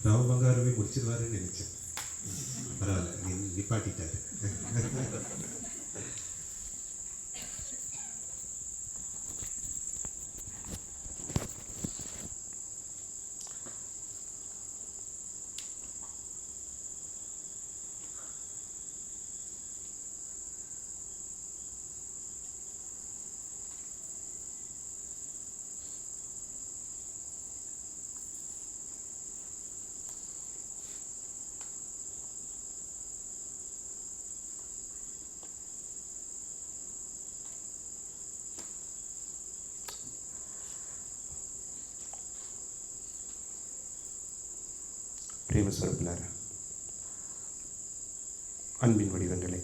ராமபங்காரவே முடிச்சிருவாருன்னு நினைச்சேன். பரவாயில்ல, நிப்பாட்டிட்டாரு. பிரேமஸ்வரூபனார், அன்பின் வடிவங்களே,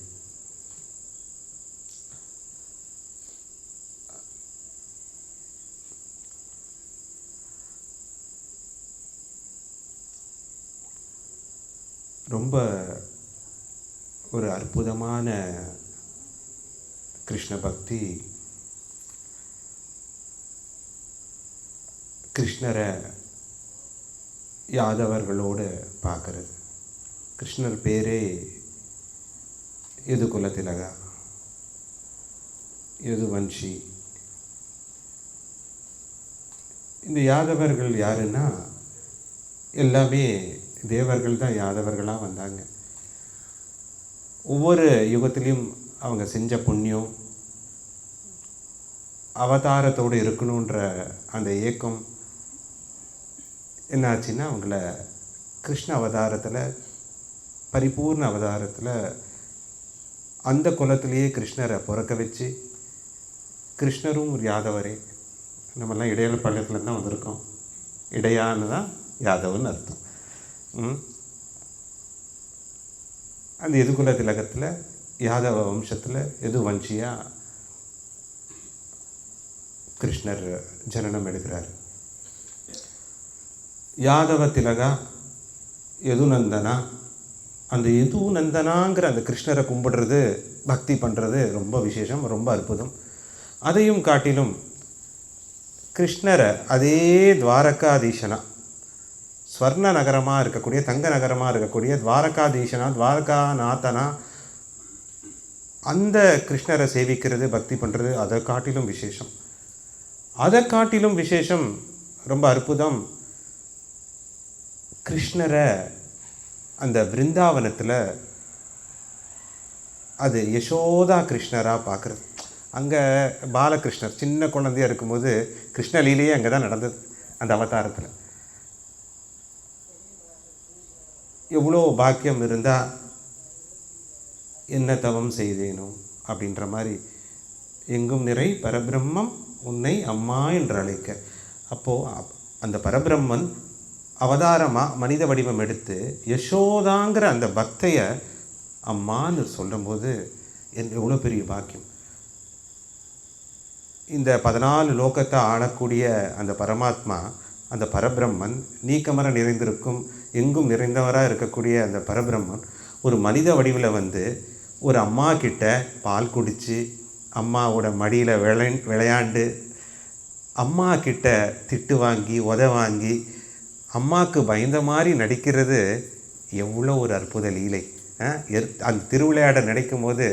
ரொம்ப ஒரு அற்புதமான கிருஷ்ண பக்தி. கிருஷ்ணரை யாதவர்களோடு பார்க்கறது. கிருஷ்ணர் பேரே யதுகுல திலகா, யதுவன்ஷி. இந்த யாதவர்கள் யாருன்னா எல்லாமே தேவர்கள் தான் யாதவர்களாக வந்தாங்க. ஒவ்வொரு யுகத்திலையும் அவங்க செஞ்ச புண்ணியம், அவதாரத்தோடு இருக்கணுன்ற அந்த ஏக்கம் என்னாச்சுன்னா அவங்கள கிருஷ்ண அவதாரத்தில், பரிபூர்ண அவதாரத்தில் அந்த குலத்திலேயே கிருஷ்ணரை பிறக்க வச்சு, கிருஷ்ணரும் ஒரு யாதவரே. நம்மெல்லாம் இடையில பள்ளத்தில் தான் வந்திருக்கோம். இடையான்னு தான் யாதவன்னு அர்த்தம். அந்த யதுகுல திலகத்தில் யாதவ வம்சத்தில் யதுவன்ஷியாக கிருஷ்ணர் ஜனனம் எடுக்கிறார். யாதவ திலகா, யதுநந்தனா. அந்த யதுநந்தனாங்கிற அந்த கிருஷ்ணரை கும்பிடுறது, பக்தி பண்ணுறது ரொம்ப விசேஷம், ரொம்ப அற்புதம். அதையும் காட்டிலும் கிருஷ்ணரை அதே துவாரகாதீசனா, ஸ்வர்ண நகரமாக இருக்கக்கூடிய, தங்க நகரமாக இருக்கக்கூடிய துவாரகாதீசனா, துவாரகாநாதனா, அந்த கிருஷ்ணரை சேவிக்கிறது, பக்தி பண்ணுறது, அதை காட்டிலும் விசேஷம். அதை காட்டிலும் விசேஷம், ரொம்ப அற்புதம். கிருஷ்ணரை அந்த பிருந்தாவனத்தில் அது யசோதா கிருஷ்ணராக பார்க்குறது. அங்கே பாலகிருஷ்ணர் சின்ன குழந்தையாக இருக்கும்போது கிருஷ்ணலீலையே அங்கே தான் நடந்தது. அந்த அவதாரத்தில் எவ்வளோ பாக்கியம் இருந்தால் என்ன தவம் செய்தேனோ அப்படின்ற மாதிரி, எங்கும் நிறை பரபிரம்மம் உன்னை அம்மா என்று அழைக்க. அப்போது அந்த பரபிரம்மன் அவதாரமாக மனித வடிவம் எடுத்து யசோதாங்கிற அந்த பக்தையை அம்மான்னு சொல்லும்போது எவ்வளோ பெரிய பாக்கியம். இந்த 14 லோகத்தை ஆளக்கூடிய அந்த பரமாத்மா, அந்த பரபிரம்மன், நீக்கமர நிறைந்திருக்கும், எங்கும் நிறைந்தவராக இருக்கக்கூடிய அந்த பரபிரம்மன் ஒரு மனித வடிவில் வந்து ஒரு அம்மா கிட்ட பால் குடித்து, அம்மாவோட மடியில் விளையாண்டு, அம்மா கிட்ட திட்டு வாங்கி உத வாங்கி அம்மாவுக்கு பயந்த மாதிரி நடிக்கிறது எவ்வளோ ஒரு அற்புத லீலை. அந்த திருவிளையாட நினைக்கும் போது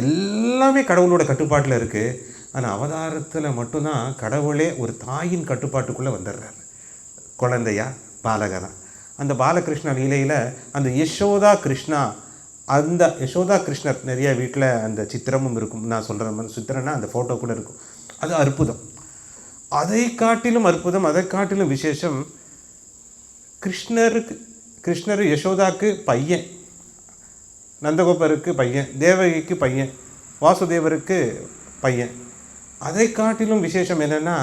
எல்லாமே கடவுளோட கட்டுப்பாட்டில் இருக்குது. ஆனால் அவதாரத்தில் மட்டும்தான் கடவுளே ஒரு தாயின் கட்டுப்பாட்டுக்குள்ளே வந்துடுறாரு. குழந்தையா, பாலகனா. அந்த பாலகிருஷ்ண லீலையில் அந்த யசோதா கிருஷ்ணா, அந்த யசோதா கிருஷ்ணர் நிறைய வீட்டில் அந்த சித்திரமும் இருக்கும். நான் சொல்கிற மாதிரி சித்திரம்னா அந்த ஃபோட்டோ கூட இருக்கும். அது அற்புதம். அதை காட்டிலும் அற்புதம், அதை காட்டிலும் விசேஷம். கிருஷ்ணர் யசோதாக்கு பையன், நந்தகோபருக்கு பையன், தேவகிக்கு பையன், வாசுதேவருக்கு பையன். அதை காட்டிலும் விசேஷம் என்னென்னா,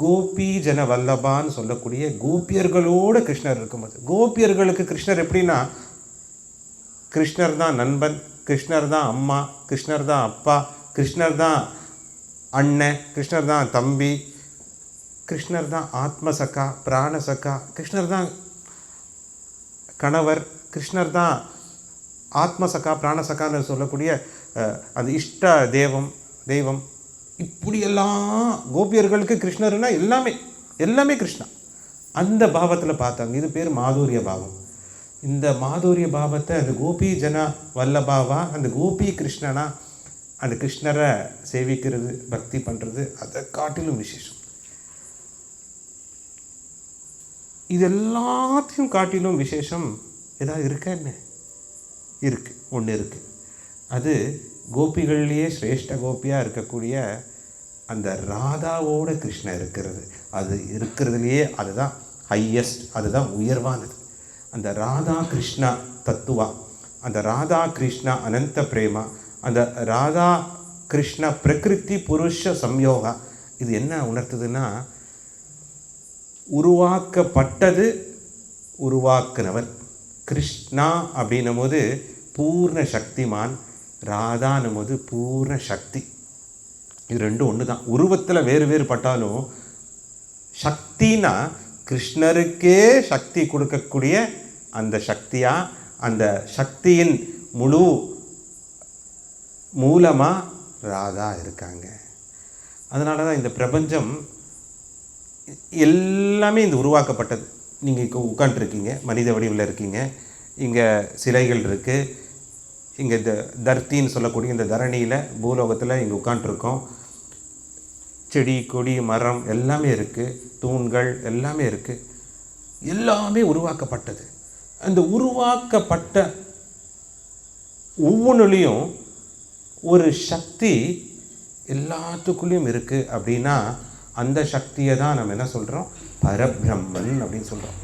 கோபி ஜன வல்லபான்னு சொல்லக்கூடிய கோபியர்களோடு கிருஷ்ணர் இருக்கும்போது, கோபியர்களுக்கு கிருஷ்ணர் எப்படின்னா, கிருஷ்ணர் தான் நண்பன், கிருஷ்ணர் தான் அம்மா, கிருஷ்ணர் தான் அப்பா, கிருஷ்ணர் தான் அண்ணன், கிருஷ்ணர் தான் தம்பி, கிருஷ்ணர் தான் ஆத்மசக்கா, பிராணசக்கா, கிருஷ்ணர் தான் கணவர், கிருஷ்ணர் தான் ஆத்மசக்கா பிராணசக்கான்னு சொல்லக்கூடிய அந்த இஷ்ட தெய்வம். இப்படியெல்லாம் கோபியர்களுக்கு கிருஷ்ணர்னா எல்லாமே கிருஷ்ணா. அந்த பாவத்தில் பார்த்தாங்க. இது பேர் மாதுரிய பாவம். இந்த மாதுரிய பாவத்தை அந்த கோபி ஜனா வல்லபாவா, அந்த கோபி கிருஷ்ணனா, அந்த கிருஷ்ணரை சேவிக்கிறது, பக்தி பண்ணுறது, அதை காட்டிலும் விசேஷம். இது எல்லாத்தையும் காட்டிலும் விசேஷம் ஏதாவது இருக்கா என்ன? இருக்குது, ஒன்று இருக்குது. அது கோபிகள்லேயே சிரேஷ்ட கோபியாக இருக்கக்கூடிய அந்த ராதாவோட கிருஷ்ணன் இருக்கிறது. அது இருக்கிறதுலையே அதுதான் ஹையஸ்ட், அதுதான் உயர்வானது. அந்த ராதா கிருஷ்ணா தத்துவா, அந்த ராதா கிருஷ்ணா அனந்த பிரேமா, அந்த ராதா கிருஷ்ண பிரகிருதி புருஷ சம்யோகா, இது என்ன உணர்த்துதுன்னா, உருவாக்கப்பட்டது உருவாக்குனவர். கிருஷ்ணா அப்படின்னும் போது பூர்ண சக்திமான், ராதானும் போது பூர்ண சக்தி. இது ரெண்டும் ஒன்று தான். உருவத்தில் வேறு வேறு பட்டாலும் சக்தினா கிருஷ்ணருக்கே சக்தி கொடுக்கக்கூடிய அந்த சக்தியா, அந்த சக்தியின் முழு மூலமாக ராதா இருக்காங்க. அதனால தான் இந்த பிரபஞ்சம் எல்லாமே இந்த உருவாக்கப்பட்டது. நீங்கள் இப்போ உட்காண்ட்ருக்கீங்க, மனித வடிவில் இருக்கீங்க, இங்கே சிலைகள் இருக்குது, இங்கே இந்த தர்த்தின்னு சொல்லக்கூடிய இந்த தரணியில் பூலோகத்தில் இங்கே உட்காண்ட்ருக்கோம். செடி கொடி மரம் எல்லாமே இருக்குது, தூண்கள் எல்லாமே இருக்குது. எல்லாமே உருவாக்கப்பட்டது. அந்த உருவாக்கப்பட்ட ஒவ்வொன்றுலேயும் ஒரு சக்தி எல்லாத்துக்குள்ளேயும் இருக்குது. அப்படின்னா அந்த சக்தியை தான் நம்ம என்ன சொல்கிறோம்? பரபிரம்மன் அப்படின்னு சொல்கிறோம்.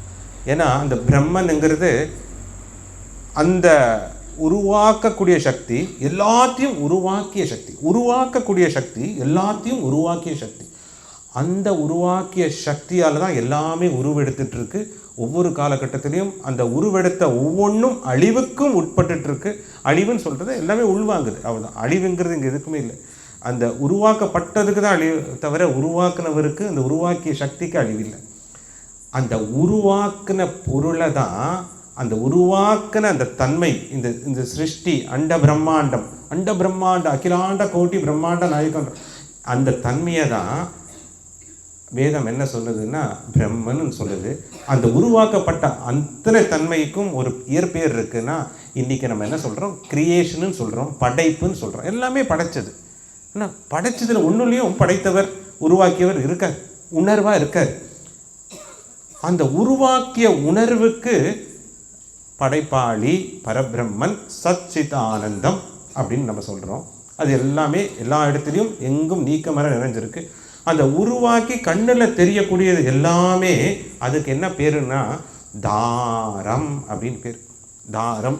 ஏன்னா அந்த பிரம்மனுங்கிறது அந்த உருவாக்கக்கூடிய சக்தி, எல்லாத்தையும் உருவாக்கிய சக்தி. உருவாக்கக்கூடிய சக்தி எல்லாத்தையும் உருவாக்கிய சக்தி. அந்த உருவாக்கிய சக்தியால் தான் எல்லாமே உருவெடுத்துட்ருக்கு. ஒவ்வொரு காலகட்டத்திலையும் அந்த உருவெடுத்த ஒவ்வொன்றும் அழிவுக்கும் உட்பட்டுருக்கு. அழிவுன்னு சொல்கிறது எல்லாமே உள்வாங்குது, அவ்வளோதான். அழிவுங்கிறது இங்கே எதுக்குமே இல்லை. அந்த உருவாக்கப்பட்டதுக்கு தான் அழிவு தவிர உருவாக்குனவருக்கு, அந்த உருவாக்கிய சக்திக்கு அழிவில்லை. அந்த உருவாக்கின பொருளை தான், அந்த உருவாக்கின அந்த தன்மை, இந்த சிருஷ்டி, அண்ட பிரம்மாண்டம் அகிலாண்ட கோட்டி பிரம்மாண்ட நாயகம், அந்த தன்மையை தான் வேதம் என்ன சொல்லுதுன்னா பிரம்மன்னு சொல்லுது. அந்த உருவாக்கப்பட்ட அத்தனை தன்மைக்கும் ஒரு இயற்பெயர் இருக்குன்னா இன்றைக்கி நம்ம என்ன சொல்கிறோம்? கிரியேஷனுன்னு சொல்கிறோம், படைப்புன்னு சொல்கிறோம். எல்லாமே படைச்சது. ஆனால் படைச்சதில் ஒன்றுலேயும் படைத்தவர், உருவாக்கியவர் இருக்கார், உணர்வாக இருக்கார். அந்த உருவாக்கிய உணர்வுக்கு படைப்பாளி பரபிரம்மன் சச்சிதானந்தம் அப்படின்னு நம்ம சொல்கிறோம். அது எல்லாமே எல்லா இடத்துலையும் எங்கும் நீக்கமர நிறைஞ்சிருக்கு. அந்த உருவாக்கி கண்ணில் தெரியக்கூடியது எல்லாமே அதுக்கு என்ன பேருன்னா தாரம் அப்படின்னு பேர். தாரம்.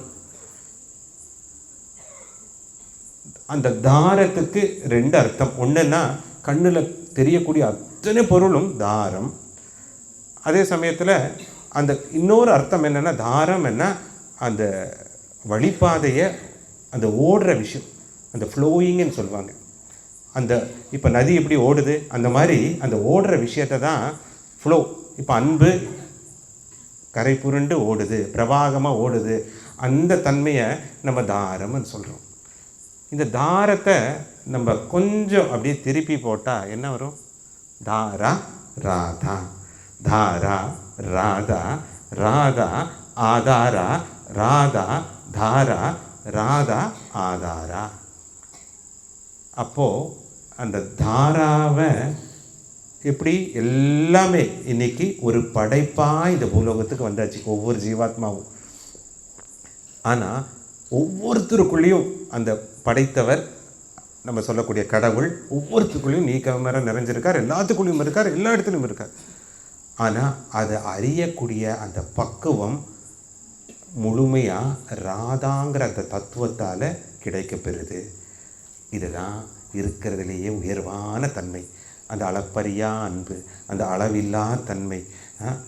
அந்த தாரத்துக்கு ரெண்டு அர்த்தம். ஒன்றுன்னா கண்ணில் தெரியக்கூடிய அத்தனை பொருளும் தாரம். அதே சமயத்தில் அந்த இன்னொரு அர்த்தம் என்னென்னா, தாரம் என்ன, அந்த வழிப்பாதையை, அந்த ஓடுற விஷயம், அந்த ஃப்ளோயிங்னு சொல்லுவாங்க. அந்த இப்போ நதி எப்படி ஓடுது அந்த மாதிரி அந்த ஓடுற விஷயத்தை தான் ஃப்ளோ. இப்போ அன்பு கரை புரண்டு ஓடுது, பிரவாகமாக ஓடுது, அந்த தன்மையை நம்ம தாரம்னு சொல்கிறோம். இந்த தாரத்தை நம்ம கொஞ்சம் அப்படியே திருப்பி போட்டால் என்ன வரும்? தாரா ராதா, தாரா ராதா, ராதா ஆதாரா, ராதா தாரா, ராதா ஆதாரா. அப்போது அந்த தாராவை எப்படி எல்லாமே இன்னைக்கு ஒரு படைப்பாக இந்த பூலோகத்துக்கு வந்தாச்சு, ஒவ்வொரு ஜீவாத்மாவும். ஆனால் ஒவ்வொருத்தருக்குள்ளேயும் அந்த படைத்தவர், நம்ம சொல்லக்கூடிய கடவுள், ஒவ்வொருத்தருக்குள்ளேயும் நீக்கமர நிறைஞ்சிருக்கார், எல்லாத்துக்குள்ளேயும் இருக்கார், எல்லா இடத்துலையும் இருக்கார். ஆனால் அதை அறியக்கூடிய அந்த பக்குவம் முழுமையாக ராதாங்கிற அந்த தத்துவத்தால் கிடைக்கப்பெறுது. இதுதான் இருக்கிறதுலேயே உயர்வான தன்மை. அந்த அளப்பரியா அன்பு, அந்த அளவில்லா தன்மை,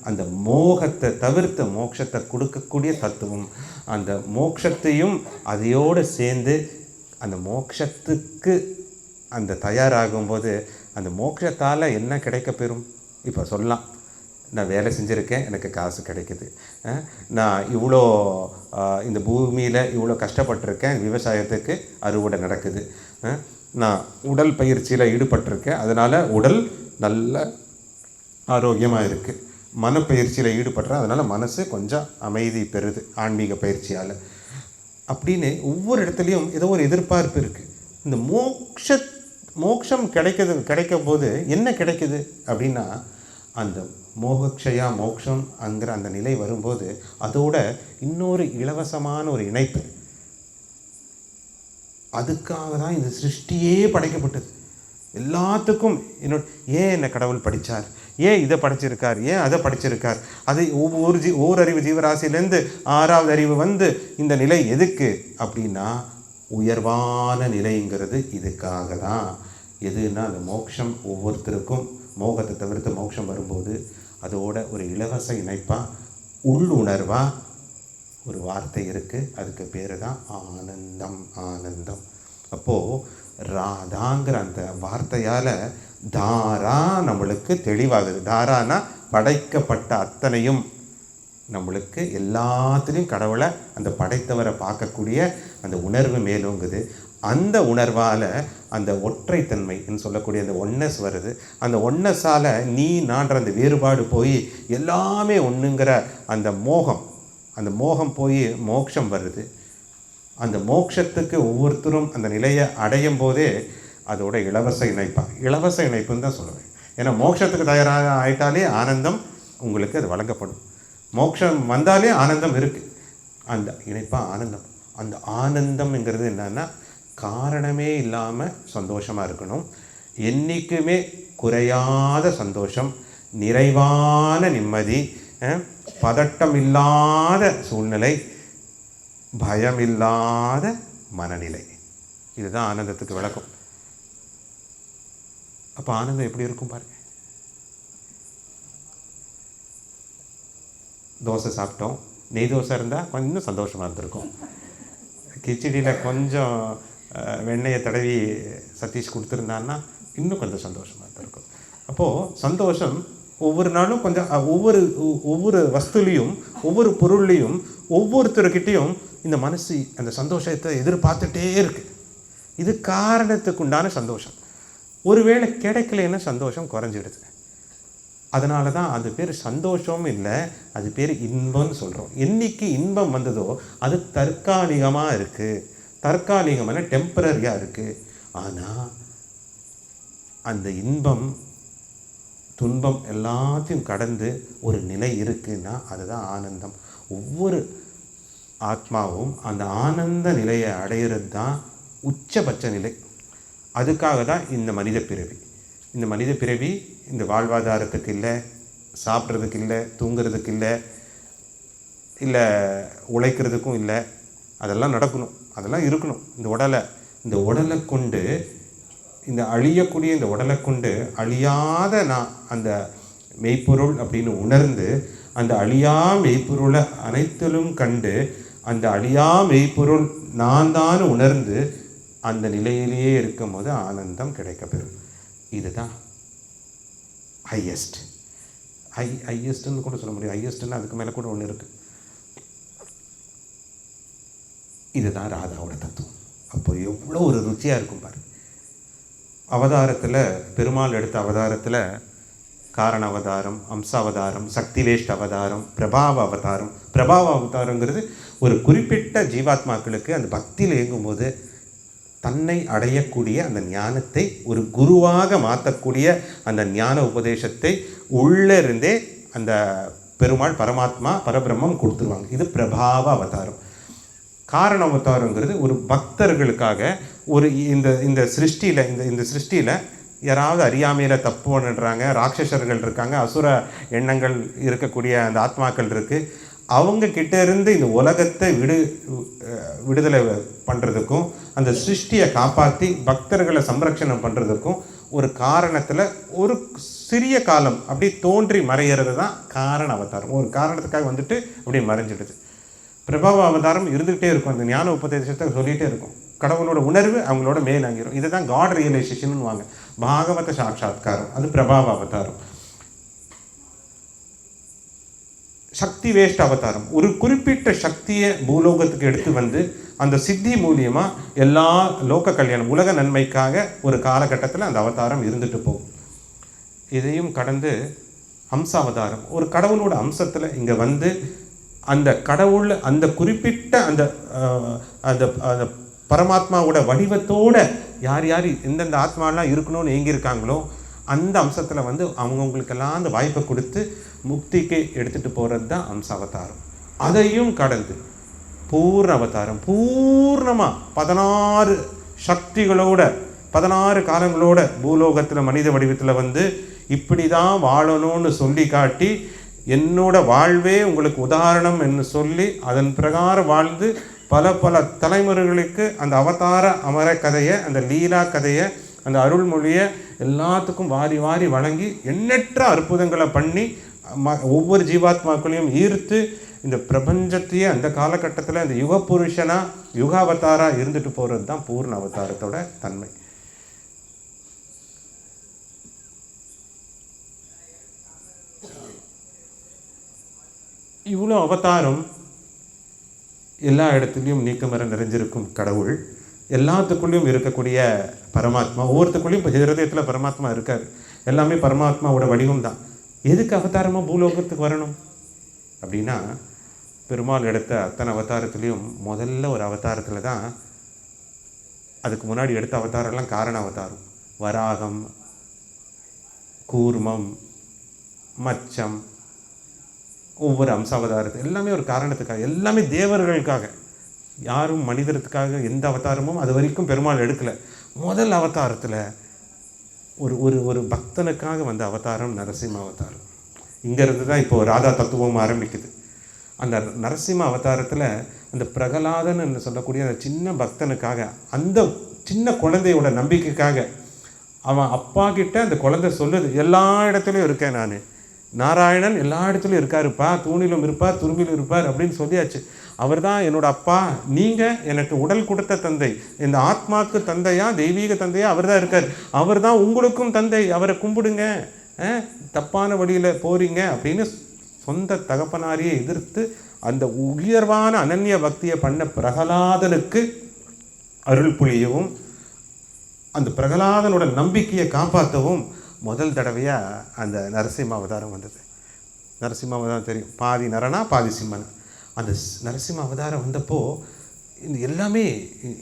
அந்த மோகத்தை தவிர்த்த மோட்சத்தை கொடுக்கக்கூடிய தத்துவம். அந்த மோட்சத்தையும் அதையோடு சேர்ந்து அந்த மோட்சத்துக்கு அந்த தயாராகும்போது அந்த மோட்சத்தால் என்ன கிடைக்கப்பெறும்? இப்போ சொல்லலாம், நான் வேலை செஞ்சுருக்கேன், எனக்கு காசு கிடைக்குது, நான் இவ்வளோ இந்த பூமியில் இவ்வளோ கஷ்டப்பட்டிருக்கேன், விவசாயத்துக்கு அறுவடை நடக்குது, நான் உடல் பயிற்சியில் ஈடுபட்டிருக்கேன், அதனால் உடல் நல்ல ஆரோக்கியமாக இருக்குது, மனப்பயிற்சியில் ஈடுபடுறேன், அதனால் மனசு கொஞ்சம் அமைதி பெறுது ஆன்மீக பயிற்சியால் அப்படின்னு ஒவ்வொரு இடத்துலையும் ஏதோ ஒரு எதிர்பார்ப்பு இருக்குது. இந்த மோட்சம் கிடைக்கும் போது என்ன கிடைக்குது அப்படின்னா, அந்த மோகக்ஷயா மோட்சம் அங்கிற அந்த நிலை வரும்போது அதோட இன்னொரு இலவசமான ஒரு இணைப்பு. அதுக்காக தான் இந்த சிருஷ்டியே படைக்கப்பட்டது. எல்லாத்துக்கும் ஏன் என்ன கடவுள் படித்தார், ஏன் இதை படிச்சிருக்கார், ஏன் அதை படிச்சிருக்கார், அது ஒவ்வொரு அறிவு ஜீவராசிலேருந்து 6வது அறிவு வந்து இந்த நிலை எதுக்கு அப்படின்னா, உயர்வான நிலைங்கிறது இதுக்காக தான். எதுன்னா அந்த மோட்சம் ஒவ்வொருத்தருக்கும் மோகத்தை தவிர்த்து மோட்சம் வரும்போது அதோட ஒரு இலவச இணைப்பாக உள்ளுணர்வாக ஒரு வார்த்தை இருக்குது. அதுக்கு பேர் தான் ஆனந்தம். ஆனந்தம். அப்போது ராதாங்கிற அந்த வார்த்தையால் தாரா நம்மளுக்கு தெளிவாகுது. தாரானா படைக்கப்பட்ட அத்தனையும் நம்மளுக்கு எல்லாத்துலேயும் கடவுளை அந்த படைத்தவரை பார்க்கக்கூடிய அந்த உணர்வு மேலோங்குது. அந்த உணர்வால் அந்த ஒற்றைத்தன்மைன்னு சொல்லக்கூடிய அந்த ஒன்னஸ் வருது. அந்த ஒன்னஸால் நீ நான்ற அந்த வேறுபாடு போய் எல்லாமே ஒன்றுங்கிற அந்த மோகம் போய் மோட்சம் வருது. அந்த மோட்சத்துக்கு ஒவ்வொருத்தரும் அந்த நிலையை அடையும் போதே அதோட இலவச இணைப்புன்னு தான் சொல்லுவேன். ஏன்னா மோட்சத்துக்கு தயாராக ஆயிட்டாலே ஆனந்தம் உங்களுக்கு அது வழங்கப்படும். மோட்சம் வந்தாலே ஆனந்தம் இருக்குது. அந்த இணைப்பாக ஆனந்தம். அந்த ஆனந்தம்ங்கிறது என்னன்னா, காரணமே இல்லாமல் சந்தோஷமாக இருக்கணும். என்றைக்குமே குறையாத சந்தோஷம், நிறைவான நிம்மதி, பதட்டம் இல்லாத சூழ்நிலை, பயமில்லாத மனநிலை. இதுதான் ஆனந்தத்துக்கு விளக்கம். அப்போ ஆனந்தம் எப்படி இருக்கும் பாருங்க. தோசை சாப்பிட்டோம், நெய் தோசை இருந்தால் கொஞ்சம் சந்தோஷமாக இருந்திருக்கும். கிச்சடியில் கொஞ்சம் வெண்ணெயை தடவி சதீஷ் கொடுத்துருந்தான்னா இன்னும் கொஞ்சம் சந்தோஷமாக இருந்திருக்கும். அப்போது சந்தோஷம் ஒவ்வொரு நாளும் கொஞ்சம் ஒவ்வொரு வஸ்துலேயும் ஒவ்வொரு பொருள்லேயும் ஒவ்வொருத்தருக்கிட்டையும் இந்த மனசு அந்த சந்தோஷத்தை எதிர்பார்த்துட்டே இருக்குது. இது காரணத்துக்கு உண்டான சந்தோஷம். ஒருவேளை கிடைக்கலன்னா சந்தோஷம் குறைஞ்சிடுது. அதனால தான் அது பேர் சந்தோஷம் இல்லை, அது பேர் இன்பம்னு சொல்கிறோம். என்றைக்கு இன்பம் வந்ததோ அது தற்காலிகமாக இருக்குது. தற்காலிகமான டெம்பரரியாக இருக்குது. ஆனால் அந்த இன்பம் துன்பம் எல்லாத்தையும் கடந்து ஒரு நிலை இருக்குன்னா அதுதான் ஆனந்தம். ஒவ்வொரு ஆத்மாவும் அந்த ஆனந்த நிலையை அடையிறது தான் உச்சபட்ச நிலை. அதுக்காக தான் இந்த மனித பிறவி. இந்த மனித பிறவி இந்த வாழ்வாதாரத்துக்கு இல்லை, சாப்பிட்றதுக்கு இல்லை, தூங்கிறதுக்கு இல்லை உழைக்கிறதுக்கும் இல்லை. அதெல்லாம் நடக்கணும், அதெல்லாம் இருக்கணும். இந்த உடலை கொண்டு, இந்த அழியக்கூடிய இந்த உடலை கொண்டு அழியாத நான் அந்த மெய்ப்பொருள் அப்படின்னு உணர்ந்து, அந்த அழியா மெய்ப்பொருளை அனைத்திலும் கண்டு, அந்த அழியா மெய்ப்பொருள் நான் தான் உணர்ந்து அந்த நிலையிலேயே இருக்கும் போது ஆனந்தம் கிடைக்கப்பெறும். இதுதான் ஹையஸ்ட்னு கூட சொல்ல முடியும். ஹையஸ்ட்னு அதுக்கு மேலே கூட ஒன்று இருக்குது. இதுதான் ராதாவோட தத்துவம். அப்போ எவ்வளோ ஒரு ருச்சியாக இருக்கும் பாரு. அவதாரத்தில் பெருமாள் எடுத்த அவதாரத்தில் காரண அவதாரம், அம்சாவதாரம், சக்திவேஷ்ட அவதாரம், பிரபாவ அவதாரம். பிரபாவ அவதாரங்கிறது ஒரு குறிப்பிட்ட ஜீவாத்மாக்களுக்கு அந்த பக்தியில் இயங்கும்போது தன்னை அடையக்கூடிய அந்த ஞானத்தை ஒரு குருவாக மாற்றக்கூடிய அந்த ஞான உபதேசத்தை உள்ளிருந்தே அந்த பெருமாள் பரமாத்மா பரபிரம்மம் கொடுத்துருவாங்க. இது பிரபாவ அவதாரம். காரண அவதாரங்கிறது ஒரு பக்தர்களுக்காக ஒரு இந்த சிருஷ்டியில் யாராவது அறியாமையில் தப்பு பண்ணுறாங்க, ராட்சசர்கள் இருக்காங்க, அசுர எண்ணங்கள் இருக்கக்கூடிய அந்த ஆத்மாக்கள் இருக்குது. அவங்க கிட்ட இருந்து இந்த உலகத்தை விடுதலை பண்ணுறதுக்கும் அந்த சிருஷ்டியை காப்பாற்றி பக்தர்களை சம்ரட்சணம் பண்ணுறதுக்கும் ஒரு காரணத்தில் ஒரு சிறிய காலம் அப்படி தோன்றி மறையிறது தான் காரண அவதாரம். ஒரு காரணத்துக்காக வந்துட்டு அப்படி மறைஞ்சிடுது. பிரபாவ அவதாரம் இருந்துகிட்டே இருக்கும். அந்த ஞான உபதேசத்தை சொல்லிகிட்டே இருக்கும். கடவுளோட உணர்வு அவங்களோட மேலாங்கிரும். இதுதான் காட் ரியலைசேஷன் வாங்க, பாகவத சாட்சாத்காரம். அது பிரபாவ அவதாரம். சக்தி வேஷ்ட அவதாரம் ஒரு குறிப்பிட்ட சக்தியை பூலோகத்துக்கு எடுத்து வந்து அந்த சித்தி மூலியமாக எல்லா லோக கல்யாணம் உலக நன்மைக்காக ஒரு காலகட்டத்தில் அந்த அவதாரம் இருந்துட்டு போகும். இதையும் கடந்து அம்சாவதாரம். ஒரு கடவுளோட அம்சத்தில் இங்கே வந்து அந்த கடவுள் அந்த குறிப்பிட்ட அந்த அந்த அந்த பரமாத்மாவோட வடிவத்தோட யார் யார் எந்தெந்த ஆத்மாலாம் இருக்கணும்னு ஏங்கியிருக்காங்களோ அந்த அம்சத்தில் வந்து அவங்கவுங்களுக்கெல்லாம் அந்த வாய்ப்பை கொடுத்து முக்திக்கு எடுத்துகிட்டு போகிறது தான் அம்சாவதாரம். அதையும் கடந்து பூர்ண அவதாரம், பூர்ணமாக 16 சக்திகளோட 16 காலங்களோட பூலோகத்தில் மனித வடிவத்தில் வந்து இப்படி தான் வாழணும்னு சொல்லி காட்டி என்னோட வாழ்வே உங்களுக்கு உதாரணம் என்று சொல்லி அதன் பிரகாரம் வாழ்ந்து பல பல தலைமுறைகளுக்கு அந்த அவதார அமர கதையை, அந்த லீலா கதையை, அந்த அருள்மொழியை எல்லாத்துக்கும் வாரி வாரி வழங்கி எண்ணற்ற அற்புதங்களை பண்ணி ஒவ்வொரு ஜீவாத்மாக்களையும் ஈர்த்து இந்த பிரபஞ்சத்தையே அந்த காலகட்டத்தில் இந்த யுக புருஷனாக யுக அவதாராக இருந்துட்டு போகிறது தான் பூர்ண அவதாரத்தோட தன்மை. இவ்வளோ அவதாரம் எல்லா இடத்துலையும் நீக்கமர நிறைஞ்சிருக்கும் கடவுள், எல்லாத்துக்குள்ளேயும் இருக்கக்கூடிய பரமாத்மா, ஒவ்வொருத்துக்குள்ளேயும் இப்போ ஹிருதயத்தில் பரமாத்மா இருக்கார். எல்லாமே பரமாத்மாவோட வடிவம் தான். எதுக்கு அவதாரமாக பூலோகத்துக்கு வரணும் அப்படின்னா, பெருமாள் எடுத்த அத்தனை அவதாரத்துலேயும் முதல்ல ஒரு அவதாரத்தில் தான், அதுக்கு முன்னாடி எடுத்த அவதாரம்லாம் காரண அவதாரம். வராகம், கூர்மம், மச்சம், ஒவ்வொரு அம்சாவதாரத்து எல்லாமே ஒரு காரணத்துக்காக, எல்லாமே தேவர்களுக்காக. யாரும் மனிதர்களுக்காக எந்த அவதாரமும் அது வரைக்கும் பெருமாள் எடுக்கலை. முதல் அவதாரத்தில் ஒரு ஒரு ஒரு பக்தனுக்காக வந்த அவதாரம் நரசிம்ம அவதாரம். இங்கேருந்து தான் இப்போது ராதா தத்துவம் ஆரம்பிக்குது. அந்த நரசிம்ம அவதாரத்தில் அந்த பிரகலாதன் என்று சொல்லக்கூடிய அந்த சின்ன பக்தனுக்காக, அந்த சின்ன குழந்தையோட நம்பிக்கைக்காக அவன் அப்பா கிட்ட அந்த குழந்தை சொல்லுது, எல்லா இடத்துலையும் இருக்கேன் நான், நாராயணன் எல்லா இடத்துலையும் இருக்காருப்பா, தூணிலும் இருப்பார் துரும்பிலும் இருப்பார் அப்படின்னு சொல்லியாச்சு. அவர் தான் என்னோட அப்பா, நீங்கள் எனக்கு உடல் கொடுத்த தந்தை, இந்த ஆத்மாவுக்கு தந்தையா தெய்வீக தந்தையா அவர் தான் இருக்கார், அவர் தான் உங்களுக்கும் தந்தை, அவரை கும்பிடுங்க, தப்பான வழியில் போகிறீங்க அப்படின்னு சொந்த தகப்பனாரியை எதிர்த்து அந்த உயர்வான அனன்ய பக்தியை பண்ண பிரகலாதனுக்கு அருள் புரியவும், அந்த பிரகலாதனோட நம்பிக்கையை காப்பாற்றவும் முதல் தடவையாக அந்த நரசிம்ம அவதாரம் வந்தது. நரசிம்ம அவதாரம் தெரியும், பாதி நரனா பாதி சிம்மனா. அந்த நரசிம்ம அவதாரம் வந்தப்போ இந்த எல்லாமே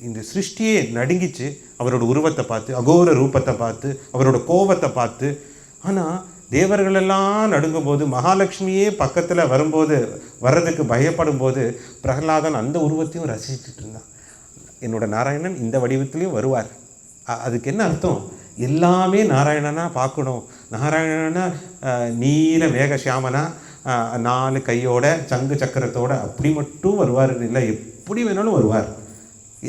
இந்த சிருஷ்டியே நடுங்கிச்சு. அவரோட உருவத்தை பார்த்து, அகோர ரூபத்தை பார்த்து, அவரோட கோபத்தை பார்த்து. ஆனால் தேவர்களெல்லாம் நடுங்கும் போது, மகாலட்சுமியே பக்கத்தில் வரும்போது, வர்றதுக்கு பயப்படும் போது பிரகலாதன் அந்த உருவத்தையும் ரசிச்சுட்டு இருந்தான். என்னோட நாராயணன் இந்த வடிவத்திலையும் வருவார். அதுக்கு என்ன அர்த்தம்? எல்லாமே நாராயணனா பார்க்கணும், நாராயணனா நீல மேகசியாமனா 4 கையோட சங்கு சக்கரத்தோட அப்படி மட்டும் வருவார் இல்லை, எப்படி வேணாலும் வருவார்.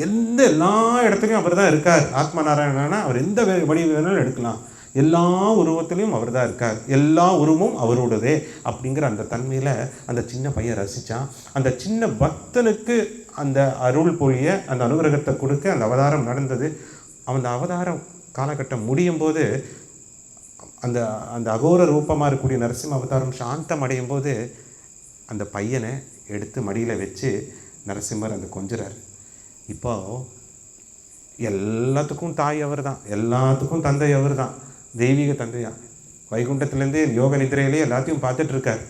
எல்லா இடத்துலையும் அவர் தான் இருக்கார். ஆத்ம நாராயணனா அவர் எந்த வடிவம் வேணாலும் எடுக்கலாம், எல்லா உருவத்திலையும் அவர் தான் இருக்கார், எல்லா உருவமும் அவரோடதே அப்படிங்கிற அந்த தன்மையில் அந்த சின்ன பையன் ரசித்தான். அந்த சின்ன பக்தனுக்கு அந்த அருள் பொழிய, அந்த அனுகிரகத்தை கொடுக்க அந்த அவதாரம் நடந்தது. அந்த அவதாரம் காலகட்டம் முடியும் போது, அந்த அந்த அகோர ரூபமாக இருக்கக்கூடிய நரசிம்ம அவதாரம் சாந்தம் அடையும் போது அந்த பையனை எடுத்து மடியில் வச்சு நரசிம்மர் அந்த கொஞ்சறார். இப்போ எல்லாத்துக்கும் தாய் அவர் தான், எல்லாத்துக்கும் தந்தை அவர் தான், தெய்வீக தந்தையா. வைகுண்டத்துலேருந்தே யோக நிதிரையிலே எல்லாத்தையும் பார்த்துட்ருக்கார்.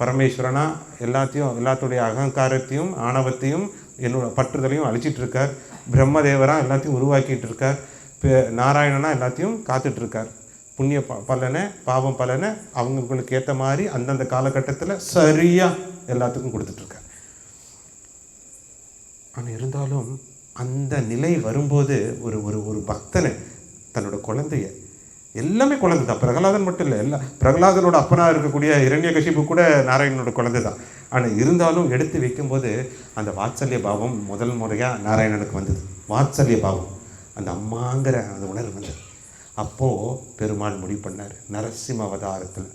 பரமேஸ்வரனா எல்லாத்தையும், எல்லாத்துடைய அகங்காரத்தையும் ஆணவத்தையும் என்னோட பற்றுதலையும் அழிச்சிட்ருக்கார். பிரம்மதேவராக எல்லாத்தையும் உருவாக்கிட்டு இருக்கார். நாராயணனா எல்லாத்தையும் காத்துட்ருக்கார். புண்ணிய பலனை பாவம் பலனை அவங்களுக்கு ஏற்ற மாதிரி அந்தந்த காலகட்டத்தில் சரியாக எல்லாத்துக்கும் கொடுத்துட்ருக்கார். ஆனால் இருந்தாலும் அந்த நிலை வரும்போது ஒரு ஒரு ஒரு பக்தனை, தன்னோட குழந்தைய, எல்லாமே குழந்தை தான், பிரகலாதன் மட்டும் இல்லை, எல்லா பிரகலாதனோட அப்பனாக இருக்கக்கூடிய இரண்யகசிபு கூட நாராயணனோட குழந்தை தான். ஆனால் இருந்தாலும் எடுத்து வைக்கும்போது அந்த வாத்சல்ய பாவம் முதல் முறையாக நாராயணனுக்கு வந்தது. வாத்சல்ய பாவம், அந்த அம்மாங்கிற அந்த உணர்வு வந்தது. அப்போது பெருமாள் முடிவு பண்ணார் நரசிம்ம அவதாரத்தில்,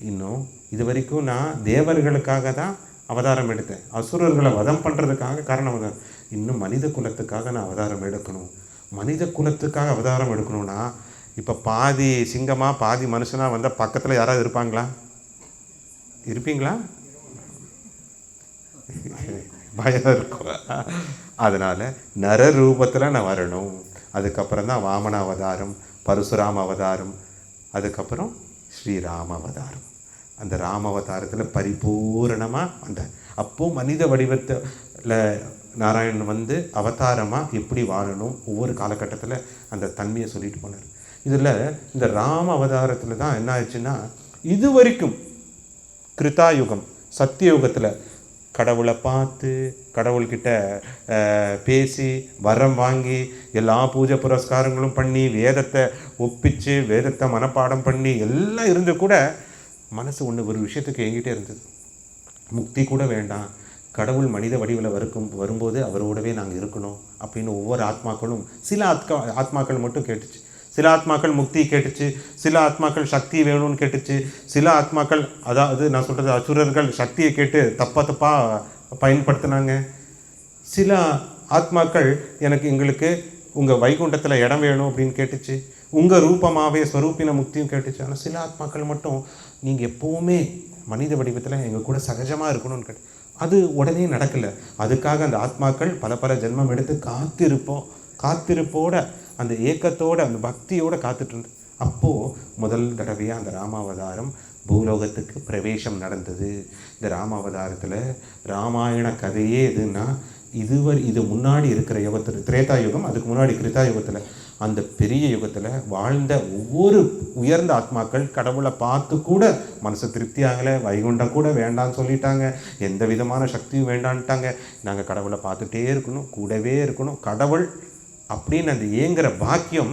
இன்னும் இது வரைக்கும் நான் தேவர்களுக்காக தான் அவதாரம் எடுத்தேன், அசுரர்களை வதம் பண்ணுறதுக்காக காரணம் தான், இன்னும் மனித குலத்துக்காக நான் அவதாரம் எடுக்கணும். மனித குலத்துக்காக அவதாரம் எடுக்கணும்னா இப்போ பாதி சிங்கமாக பாதி மனுஷனாக வந்தால் பக்கத்தில் யாராவது இருப்பாங்களா? இருப்பீங்களா? பயம் இருக்கும். அதனால் நர ரூபத்தில் நான் வரணும். அதுக்கப்புறம் தான் வாமன அவதாரம், பரசுராம அவதாரம், அதுக்கப்புறம் ஸ்ரீராம அவதாரம். அந்த ராம அவதாரத்தில் பரிபூரணமாக அந்த அப்போது மனித வடிவத்தில் நாராயணன் வந்து அவதாரமாக எப்படி வாழணும் ஒவ்வொரு காலகட்டத்தில் அந்த தன்மையை சொல்லிட்டு போனார். இதில் இந்த ராம அவதாரத்தில் தான் என்ன ஆயிடுச்சுன்னா, இது வரைக்கும் கிருதாயுகம் சத்தியயுகத்தில் கடவுளை பார்த்து கடவுள்கிட்ட பேசி வரம் வாங்கி எல்லா பூஜை புரஸ்காரங்களும் பண்ணி வேதத்தை ஒப்பிச்சு வேதத்தை மனப்பாடம் பண்ணி எல்லாம் இருந்து கூட மனசு ஒரு விஷயத்துக்கு எங்கிட்டே இருந்தது. முக்தி கூட வேண்டாம், கடவுள் மனித வடிவில் வரும்போது அவரோடவே நாங்கள் இருக்கணும் அப்படின்னு ஒவ்வொரு ஆத்மாக்களும் சில ஆத்மாக்கள் மட்டும் கேட்டுச்சு. சில ஆத்மாக்கள் முக்தி கேட்டுச்சு, சில ஆத்மாக்கள் சக்தி வேணும்னு கேட்டுச்சு, சில ஆத்மாக்கள் அதாவது நான் சொல்கிறது அசுரர்கள் சக்தியை கேட்டு தப்பாக பயன்படுத்தினாங்க. சில ஆத்மாக்கள் எங்களுக்கு உங்கள் வைகுண்டத்தில் இடம் வேணும் அப்படின்னு கேட்டுச்சு, உங்கள் ரூபமாகவே ஸ்வரூபின முக்தியும் கேட்டுச்சு. ஆனால் சில ஆத்மாக்கள் மட்டும் நீங்கள் எப்போவுமே மனித வடிவத்தில் எங்கள் கூட சகஜமாக இருக்கணும்னு கேட்டு அது உடனே நடக்கலை. அதுக்காக அந்த ஆத்மாக்கள் பல ஜென்மம் எடுத்து காத்திருப்போட அந்த ஏக்கத்தோடு அந்த பக்தியோடு காத்துட்டு அப்போது முதல் தடவையாக அந்த ராமாவதாரம் பூலோகத்துக்கு பிரவேசம் நடந்தது. இந்த ராமாவதாரத்தில் ராமாயண கதையே எதுன்னா இது முன்னாடி இருக்கிற யுகத்தில் திரேதா யுகம், அதுக்கு முன்னாடி கிருதா யுகத்தில் அந்த பெரிய யுகத்தில் வாழ்ந்த ஒவ்வொரு உயர்ந்த ஆத்மாக்கள் கடவுளை பார்த்து கூட மனசு திருப்தி ஆகலை, வைகுண்டம் கூட வேண்டான்னு சொல்லிட்டாங்க, எந்த விதமான சக்தியும் வேண்டான்ட்டாங்க. நாங்கள் கடவுளை பார்த்துட்டே இருக்கணும், கூடவே இருக்கணும் கடவுள் அப்படின்னு அந்த ஏங்குற பாக்கியம்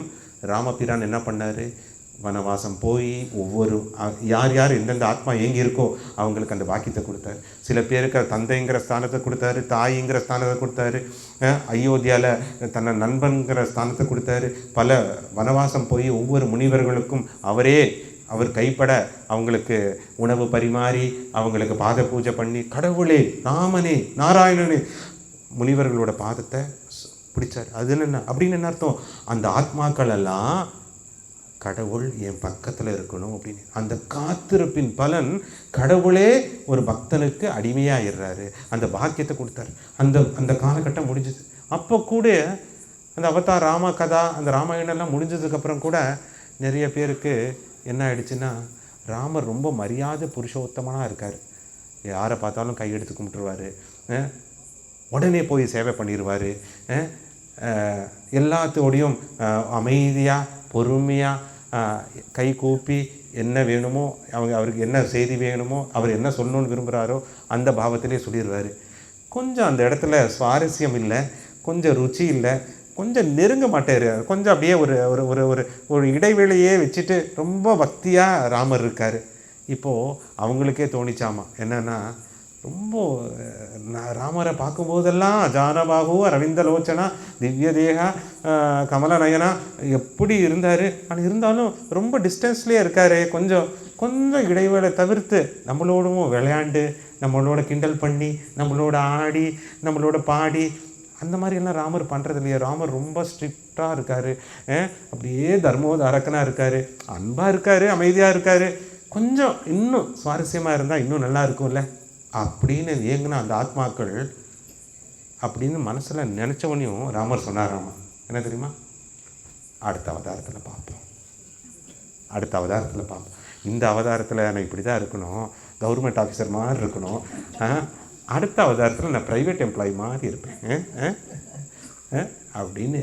ராமபிரான் என்ன பண்ணார், வனவாசம் போய் ஒவ்வொரு யார் எந்தெந்த ஆத்மா ஏங்கி இருக்கோ அவங்களுக்கு அந்த பாக்கியத்தை கொடுத்தாரு. சில பேருக்கு தந்தைங்கிற ஸ்தானத்தை கொடுத்தாரு, தாய்ங்கிற ஸ்தானத்தை கொடுத்தாரு, அயோத்தியாவில் தன்னை நண்பன்கிற ஸ்தானத்தை கொடுத்தாரு. பல வனவாசம் போய் ஒவ்வொரு முனிவர்களுக்கும் அவர் கைப்பட அவங்களுக்கு உணவு பரிமாறி அவங்களுக்கு பாத பூஜை பண்ணி கடவுளே ராமனே நாராயணனே முனிவர்களோட பாதத்தை பிடிச்சார். அது என்ன அப்படின்னு என்ன அர்த்தம், அந்த ஆத்மாக்கள் எல்லாம் கடவுள் என் பக்கத்தில் இருக்கணும் அப்படின்னு அந்த காத்திருப்பின் பலன் கடவுளே ஒரு பக்தனுக்கு அடிமையாகிடுறாரு. அந்த பாக்கியத்தை கொடுத்தாரு. அந்த காலகட்டம் முடிஞ்சது. அப்போ கூட அந்த அவதார் ராம கதா அந்த ராமாயணம்லாம் முடிஞ்சதுக்கப்புறம் கூட நிறைய பேருக்கு என்ன ஆயிடுச்சுன்னா, ராமர் ரொம்ப மரியாதை புருஷோத்தமனாக இருக்கார். யாரை பார்த்தாலும் கையெடுத்து கும்பிட்டுருவார், உடனே போய் சேவை பண்ணிடுவார், எல்லாத்தோடையும் அமைதியாக பொறுமையாக கை கூப்பி என்ன வேணுமோ அவருக்கு என்ன செய்தி வேணுமோ அவர் என்ன சொல்லணும்னு விரும்புகிறாரோ அந்த பாவத்திலே சொல்லிடுவார். கொஞ்சம் அந்த இடத்துல சுவாரஸ்யம் இல்லை, கொஞ்சம் ருச்சி இல்லை, கொஞ்சம் நெருங்க மாட்டார். கொஞ்சம் அப்படியே ஒரு ஒரு ஒரு ஒரு இடைவேளையே வச்சுட்டு ரொம்ப பக்தியாக ராமர் இருக்கார். இப்போது அவங்களுக்கே தோணிச்சாமா என்னென்னா, ரொம்ப ராமரை பார்க்கும்போதெல்லாம் ஜானபாகு அரவிந்தலோச்சனா திவ்ய தேகா கமலநயனா எப்படி இருந்தார். ஆனால் இருந்தாலும் ரொம்ப டிஸ்டன்ஸ்லேயே இருக்கார். கொஞ்சம் இடைவேளை தவிர்த்து நம்மளோடவும் விளையாண்டு நம்மளோட கிண்டல் பண்ணி நம்மளோட ஆடி நம்மளோட பாடி அந்த மாதிரியெல்லாம் ராமர் பண்ணுறது இல்லையா. ராமர் ரொம்ப ஸ்ட்ரிக்டாக இருக்கார், அப்படியே தர்மோதாரக்கனாக இருக்கார், அன்பாக இருக்கார், அமைதியாக இருக்கார். கொஞ்சம் இன்னும் சுவாரஸ்யமாக இருந்தால் இன்னும் நல்லா இருக்கும்ல அப்படின்னு ஏங்குனா அந்த ஆத்மாக்கள் அப்படின்னு மனசில் நினச்சவனையும் ராமர் சொன்னாராமா. என்ன தெரியுமா, அடுத்த அவதாரத்தில் பார்ப்போம். இந்த அவதாரத்தில் நான் இப்படி தான் இருக்கணும், கவர்மெண்ட் ஆஃபீஸர் மாதிரி இருக்கணும், அடுத்த அவதாரத்தில் நான் ப்ரைவேட் எம்ப்ளாயி மாதிரி இருப்பேன் அப்படின்னு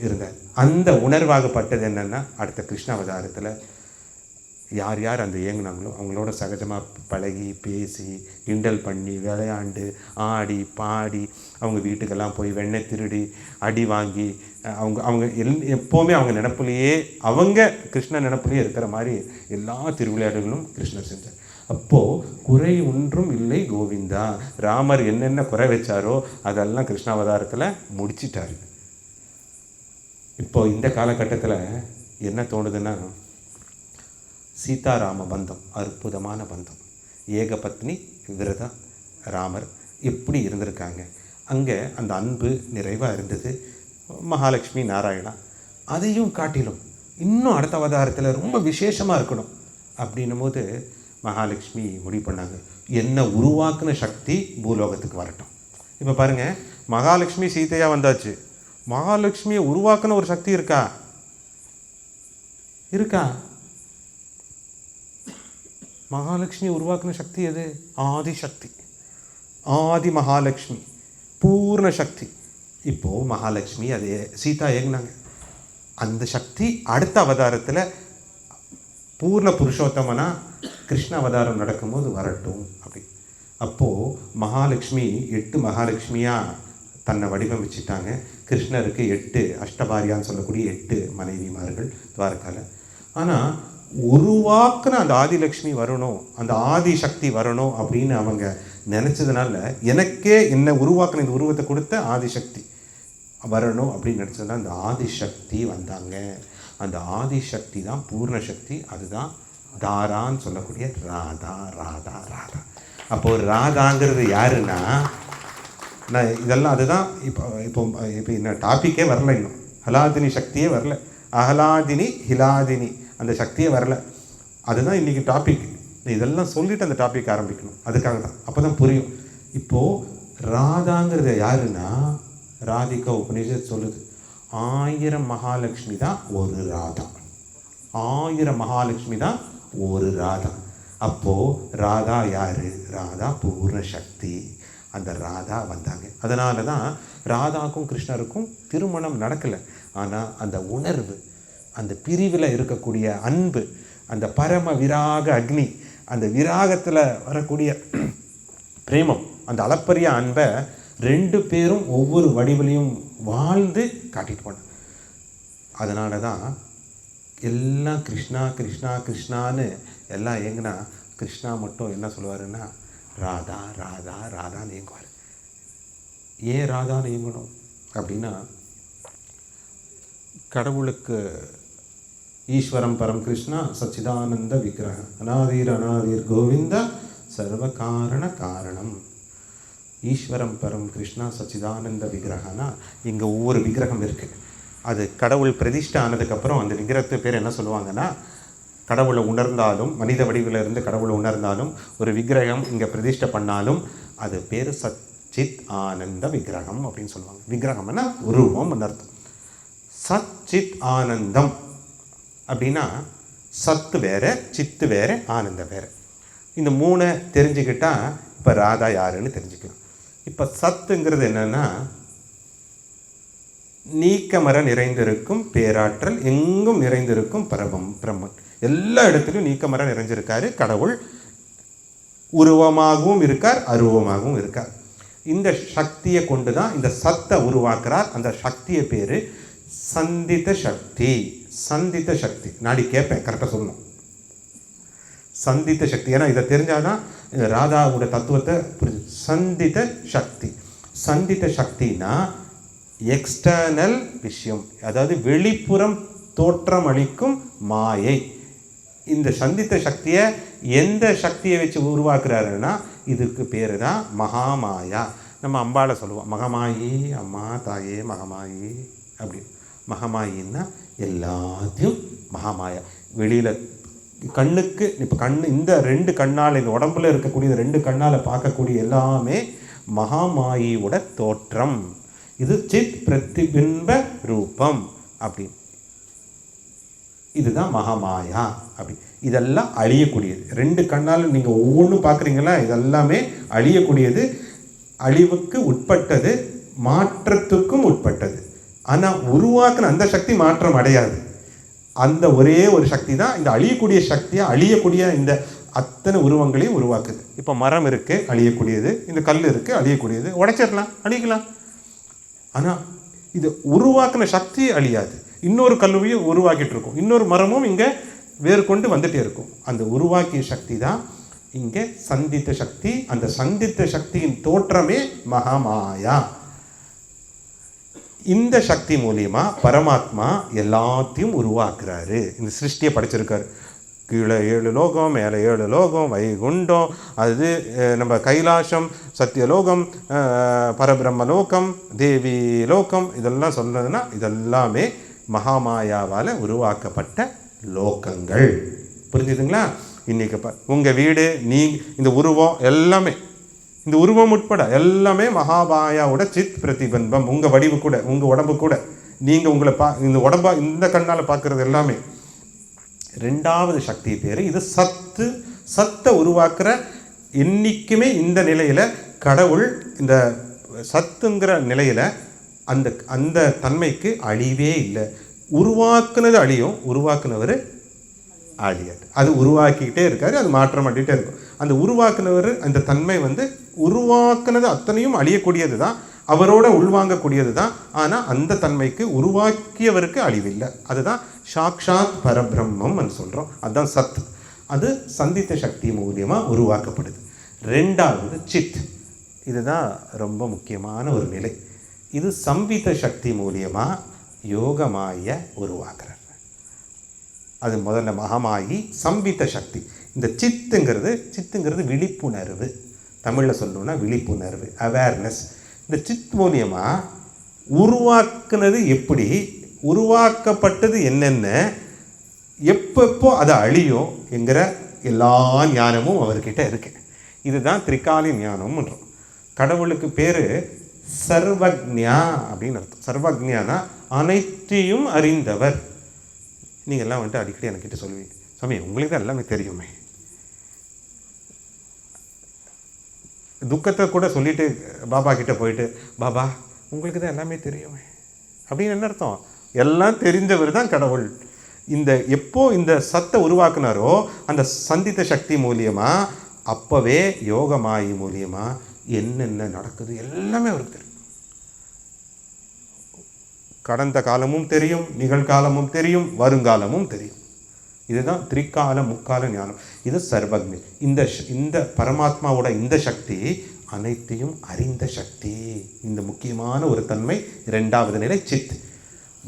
இருந்தார். அந்த உணர்வாகப்பட்டது என்னென்னா, அடுத்த கிருஷ்ண அவதாரத்தில் யார் அந்த ஏங்குனாங்களோ அவங்களோட சகஜமாக பழகி பேசி கிண்டல் பண்ணி விளையாண்டு ஆடி பாடி அவங்க வீட்டுக்கெல்லாம் போய் வெண்ணெய் திருடி அடி வாங்கி அவங்க எப்போவுமே அவங்க நினப்புலையே அவங்க கிருஷ்ண நினப்புலையே இருக்கிற மாதிரி எல்லா திருவிளையாடுகளும் கிருஷ்ணர் செஞ்சார். அப்போது குறை ஒன்றும் இல்லை கோவிந்தா. ராமர் என்னென்ன குறை வச்சாரோ அதெல்லாம் கிருஷ்ணாவதாரத்தில் முடிச்சிட்டார். இப்போது இந்த காலகட்டத்தில் என்ன தோணுதுன்னா, சீதாராம பந்தம் அற்புதமான பந்தம். ஏகபத்னி விரதம் ராமர் எப்படி இருந்திருக்காங்க, அங்கே அந்த அன்பு நிறைவாக இருந்தது. மகாலட்சுமி நாராயணா அதையும் காட்டிலும் இன்னும் அடுத்த அவதாரத்தில் ரொம்ப விசேஷமாக இருக்கணும் அப்படின்னும் போது மகாலட்சுமி முடிவு பண்ணாங்க, என்ன உருவாக்குன சக்தி பூலோகத்துக்கு வரட்டும். இப்போ பாருங்கள், மகாலட்சுமி சீதையாக வந்தாச்சு, மகாலட்சுமியை உருவாக்குன ஒரு சக்தி இருக்கா? மகாலட்சுமி உருவாக்குன சக்தி எது? ஆதிசக்தி, ஆதி மகாலட்சுமி, பூர்ண சக்தி. இப்போது மகாலட்சுமி அதே சீதா ஏங்கினாங்க. அந்த சக்தி அடுத்த அவதாரத்தில் பூர்ண புருஷோத்தமனா கிருஷ்ண அவதாரம் நடக்கும்போது வரட்டும் அப்படி. அப்போது மகாலட்சுமி 8 மகாலட்சுமியாக தன்னை வடிவமைச்சிட்டாங்க. கிருஷ்ணருக்கு 8 அஷ்டபாரியான்னு சொல்லக்கூடிய 8 மனைவிமார்கள் துவாரகால. ஆனால் உருவாக்குன அந்த ஆதிலக்ஷ்மி வரணும், அந்த ஆதி சக்தி வரணும் அப்படின்னு அவங்க நினச்சதுனால, எனக்கே என்ன உருவாக்குன இந்த உருவத்தை கொடுத்த ஆதிசக்தி வரணும் அப்படின்னு நினச்சதுனால அந்த ஆதிசக்தி வந்தாங்க. அந்த ஆதிசக்தி தான் பூர்ண சக்தி. அதுதான் தாரான்னு சொல்லக்கூடிய ராதா. ராதா ராதா. அப்போது ராதாங்கிறது யாருன்னா, நான் இதெல்லாம் அதுதான் இப்போ இன்னும் டாப்பிக்கே வரல, இன்னும் ஹலாதினி சக்தியே வரல. அஹலாதினி ஹிலாதினி அந்த சக்தியே வரல. அதுதான் இன்றைக்கி டாபிக். இதெல்லாம் சொல்லிவிட்டு அந்த டாபிக் ஆரம்பிக்கணும். அதுக்காக தான், அப்போ தான் புரியும். இப்போது ராதாங்கிறது யாருன்னா, ராதிகா உபநிஷத் சொல்லுது 1000 மகாலட்சுமி தான் ஒரு ராதா. 1000 மகாலட்சுமி தான் ஒரு ராதா. அப்போது ராதா யார்? ராதா பூர்ண சக்தி. அந்த ராதா வந்தாங்க. அதனால தான் ராதாவுக்கும் கிருஷ்ணருக்கும் திருமணம் நடக்கலை. ஆனால் அந்த உணர்வு, அந்த பிரிவில் இருக்கக்கூடிய அன்பு, அந்த பரம விராக அக்னி, அந்த விராகத்தில் வரக்கூடிய பிரேமம், அந்த அளப்பரிய அன்பை 2 பேரும் ஒவ்வொரு வடிவிலையும் வாழ்ந்து காட்டிட்டு போனாங்க. அதனால தான் எல்லாம் கிருஷ்ணா கிருஷ்ணா கிருஷ்ணான்னு எல்லாம் ஏங்குனா, கிருஷ்ணா மட்டும் என்ன சொல்லுவாருன்னா ராதா ராதா ராதான்னு இயங்குவார். ஏன் ராதான்னு இயங்கணும் அப்படின்னா, கடவுளுக்கு ஈஸ்வரம் பரம் கிருஷ்ணா சச்சிதானந்த விக்கிரகம் அநாதீர் அநாதீர் கோவிந்தா சர்வ காரண காரணம். ஈஸ்வரம் பரம் கிருஷ்ணா சச்சிதானந்த விக்கிரகனா இங்கே ஒவ்வொரு விக்கிரகம் இருக்குது. அது கடவுள் பிரதிஷ்டை ஆனதுக்கப்புறம் அந்த விக்கிரகத்து பேர் என்ன சொல்லுவாங்கன்னா, கடவுளை உணர்ந்தாலும், மனித வடிவில் இருந்து கடவுளை உணர்ந்தாலும், ஒரு விக்கிரகம் இங்கே பிரதிஷ்டை பண்ணாலும் அது பேர் சச்சித் ஆனந்த விக்கிரகம் அப்படின்னு சொல்லுவாங்க. விக்கிரகம்னா உருவம் அர்த்தம். சச்சித் ஆனந்தம் அப்படின்னா சத்து வேறு, சித்து வேறு, ஆனந்தம் வேறு. இந்த 3 தெரிஞ்சுக்கிட்டால் இப்போ ராதா யாருன்னு தெரிஞ்சுக்கலாம். இப்போ சத்துங்கிறது என்னென்னா, நீக்கமர நிறைந்திருக்கும் பேராற்றல், எங்கும் நிறைந்திருக்கும் பிரம்மன். எல்லா இடத்துலையும் நீக்கமர நிறைஞ்சிருக்காரு கடவுள். உருவமாகவும் இருக்கார், அருவமாகவும் இருக்கார். இந்த சக்தியை கொண்டு தான் இந்த சத்தை உருவாக்குறார். அந்த சக்தியை பேர் சந்தித்த சக்தி. சந்தித்த சக்தி நாடி கேட்பேன், கரெக்டாக சொல்லணும். சந்தித்த சக்தி, ஏன்னா இதை தெரிஞ்சாதான் ராதாவோட தத்துவத்தை புரிஞ்சு. சந்தித்த சக்தி. சந்தித்த சக்தினா எக்ஸ்டர்னல் விஷயம், அதாவது வெளிப்புறம் தோற்றம் அளிக்கும் மாயை. இந்த சந்தித்த சக்தியை எந்த சக்தியை வச்சு உருவாக்குறாருன்னா, இதுக்கு பேர் தான் மகாமாயா. நம்ம அம்பாளை சொல்லுவோம் மகமாயி, அம்மா தாயே மகமாயி அப்படி. மகமாயின்னா எல்லாத்தையும் மகாமாயா. வெளியில் கண்ணுக்கு இப்போ இந்த 2 கண்ணால், இந்த உடம்புல இருக்கக்கூடிய 2 கண்ணால் பார்க்கக்கூடிய எல்லாமே மகாமாயியோட தோற்றம். இது சித் பிரதிபிம்ப ரூபம் அப்படி. இதுதான் மகாமாயா அப்படி. இதெல்லாம் அழியக்கூடியது. 2 கண்ணால் நீங்கள் ஒவ்வொன்றும் பார்க்குறீங்களா, இதெல்லாமே அழியக்கூடியது, அழிவுக்கு உட்பட்டது, மாற்றத்துக்கும் உட்பட்டது. ஆனால் உருவாக்குன அந்த சக்தி மாற்றம் அடையாது. அந்த ஒரே ஒரு சக்தி தான் இந்த அழியக்கூடிய சக்தியை, அழியக்கூடிய இந்த அத்தனை உருவங்களையும் உருவாக்குது. இப்போ மரம் இருக்குது அழியக்கூடியது, இந்த கல் இருக்குது அழியக்கூடியது, உடைச்சிடலாம், அழிக்கலாம். ஆனால் இது உருவாக்குன சக்தி அழியாது. இன்னொரு கல்லுவையும் உருவாக்கிட்டு இருக்கும், இன்னொரு மரமும் இங்கே வேறு கொண்டு வந்துகிட்டே இருக்கும். அந்த உருவாக்கிய சக்தி தான் இங்கே சந்தித்த சக்தி. அந்த சந்தித்த சக்தியின் தோற்றமே மகாமாயா. இந்த சக்தி மூலியமா பரமாத்மா எல்லாத்தையும் உருவாக்குறாரு. இந்த சிருஷ்டியை படைச்சிருக்காரு. கீழே 7 லோகம், மேலே 7 லோகம், வைகுண்டம், அது நம்ம கைலாசம், சத்தியலோகம், பரபிரம்ம லோகம், தேவி லோகம், இதெல்லாம் சொன்னதுன்னா இதெல்லாமே மகாமாயாவால் உருவாக்கப்பட்ட லோகங்கள். புரிஞ்சுதுங்களா? இன்றைக்கி உங்கள் வீடு, இந்த உருவம் எல்லாமே, இந்த உருவம் உட்பட எல்லாமே மகாமாயாவோட சித் பிரதிபிம்பம். உங்கள் வடிவு கூட, உங்கள் உடம்பு கூட, நீங்கள் உங்களை இந்த உடம்பா இந்த கண்ணால் பார்க்குறது எல்லாமே. 2வது சக்தி பேர் இது சத்து சத்தை உருவாக்குற என்றைக்குமே இந்த நிலையில் கடவுள் இந்த சத்துங்கிற நிலையில் அந்த அந்த தன்மைக்கு அழிவே இல்லை. உருவாக்குனது அழியும், உருவாக்குனவர் அழியாது. அது உருவாக்கிக்கிட்டே இருக்காரு, அது மாற்றம் பண்ணிகிட்டே இருக்கும். அந்த உருவாக்குனவர் அந்த தன்மை உருவாக்குனது அத்தனையும் அழியக்கூடியது தான், அவரோட உள்வாங்கக்கூடியது தான். ஆனால் அந்த தன்மைக்கு உருவாக்கியவருக்கு அழிவில்லை. அதுதான் சாக்ஷாத் பரபிரம்மம் சொல்கிறோம். அதுதான் சத். அது சந்தித்த சக்தி மூலியமாக உருவாக்கப்படுது. ரெண்டாவது சித். இதுதான் ரொம்ப முக்கியமான ஒரு நிலை. இது சம்பித சக்தி மூலியமாக யோகமாய உருவாக்குறார். அது முதல்ல மகமாயி, சம்பித்த சக்தி. இந்த சித்துங்கிறது விழிப்புணர்வு. தமிழில் சொல்லணும்னா விழிப்புணர்வு, அவேர்னஸ். இந்த சித் மூலியமாக உருவாக்குனது எப்படி, உருவாக்கப்பட்டது என்னென்ன, எப்பப்போ அது அழியும் என்கிற எல்லா ஞானமும் அவர்கிட்ட இருக்கு. இதுதான் திரிகாலி ஞானம்ன்றோம். கடவுளுக்கு பேர் சர்வக்ஞா அப்படின்னு அர்த்தம். சர்வக்ஞானா அனைத்தையும் அறிந்தவர். நீங்கள்லாம் அடிக்கடி என்கிட்ட சொல்லுவீங்க, சாமி உங்களுக்கு தான் எல்லாமே தெரியுமே. துக்கத்தை கூட சொல்லிட்டு பாபா கிட்ட போயிட்டு, பாபா உங்களுக்கு தான் எல்லாமே தெரியுமே அப்படின்னு என்ன அர்த்தம்? எல்லாம் தெரிஞ்சவர் தான் கடவுள். எப்போ இந்த சத்தை உருவாக்குனாரோ அந்த சந்தித்த சக்தி மூலியமாக, அப்போவே யோகமாயி மூலியமாக என்னென்ன நடக்குது எல்லாமே அவருக்கு தெரியும். கடந்த காலமும் தெரியும், நிகழ்காலமும் தெரியும், வருங்காலமும் தெரியும். இதுதான் திரிகால முக்கால ஞானம். இது சர்வக்ஞ. இந்த பரமாத்மாவோட இந்த சக்தி அனைத்தையும் அறிந்த சக்தி. இந்த முக்கியமான ஒரு தன்மை இரண்டாவது நிலை சித்.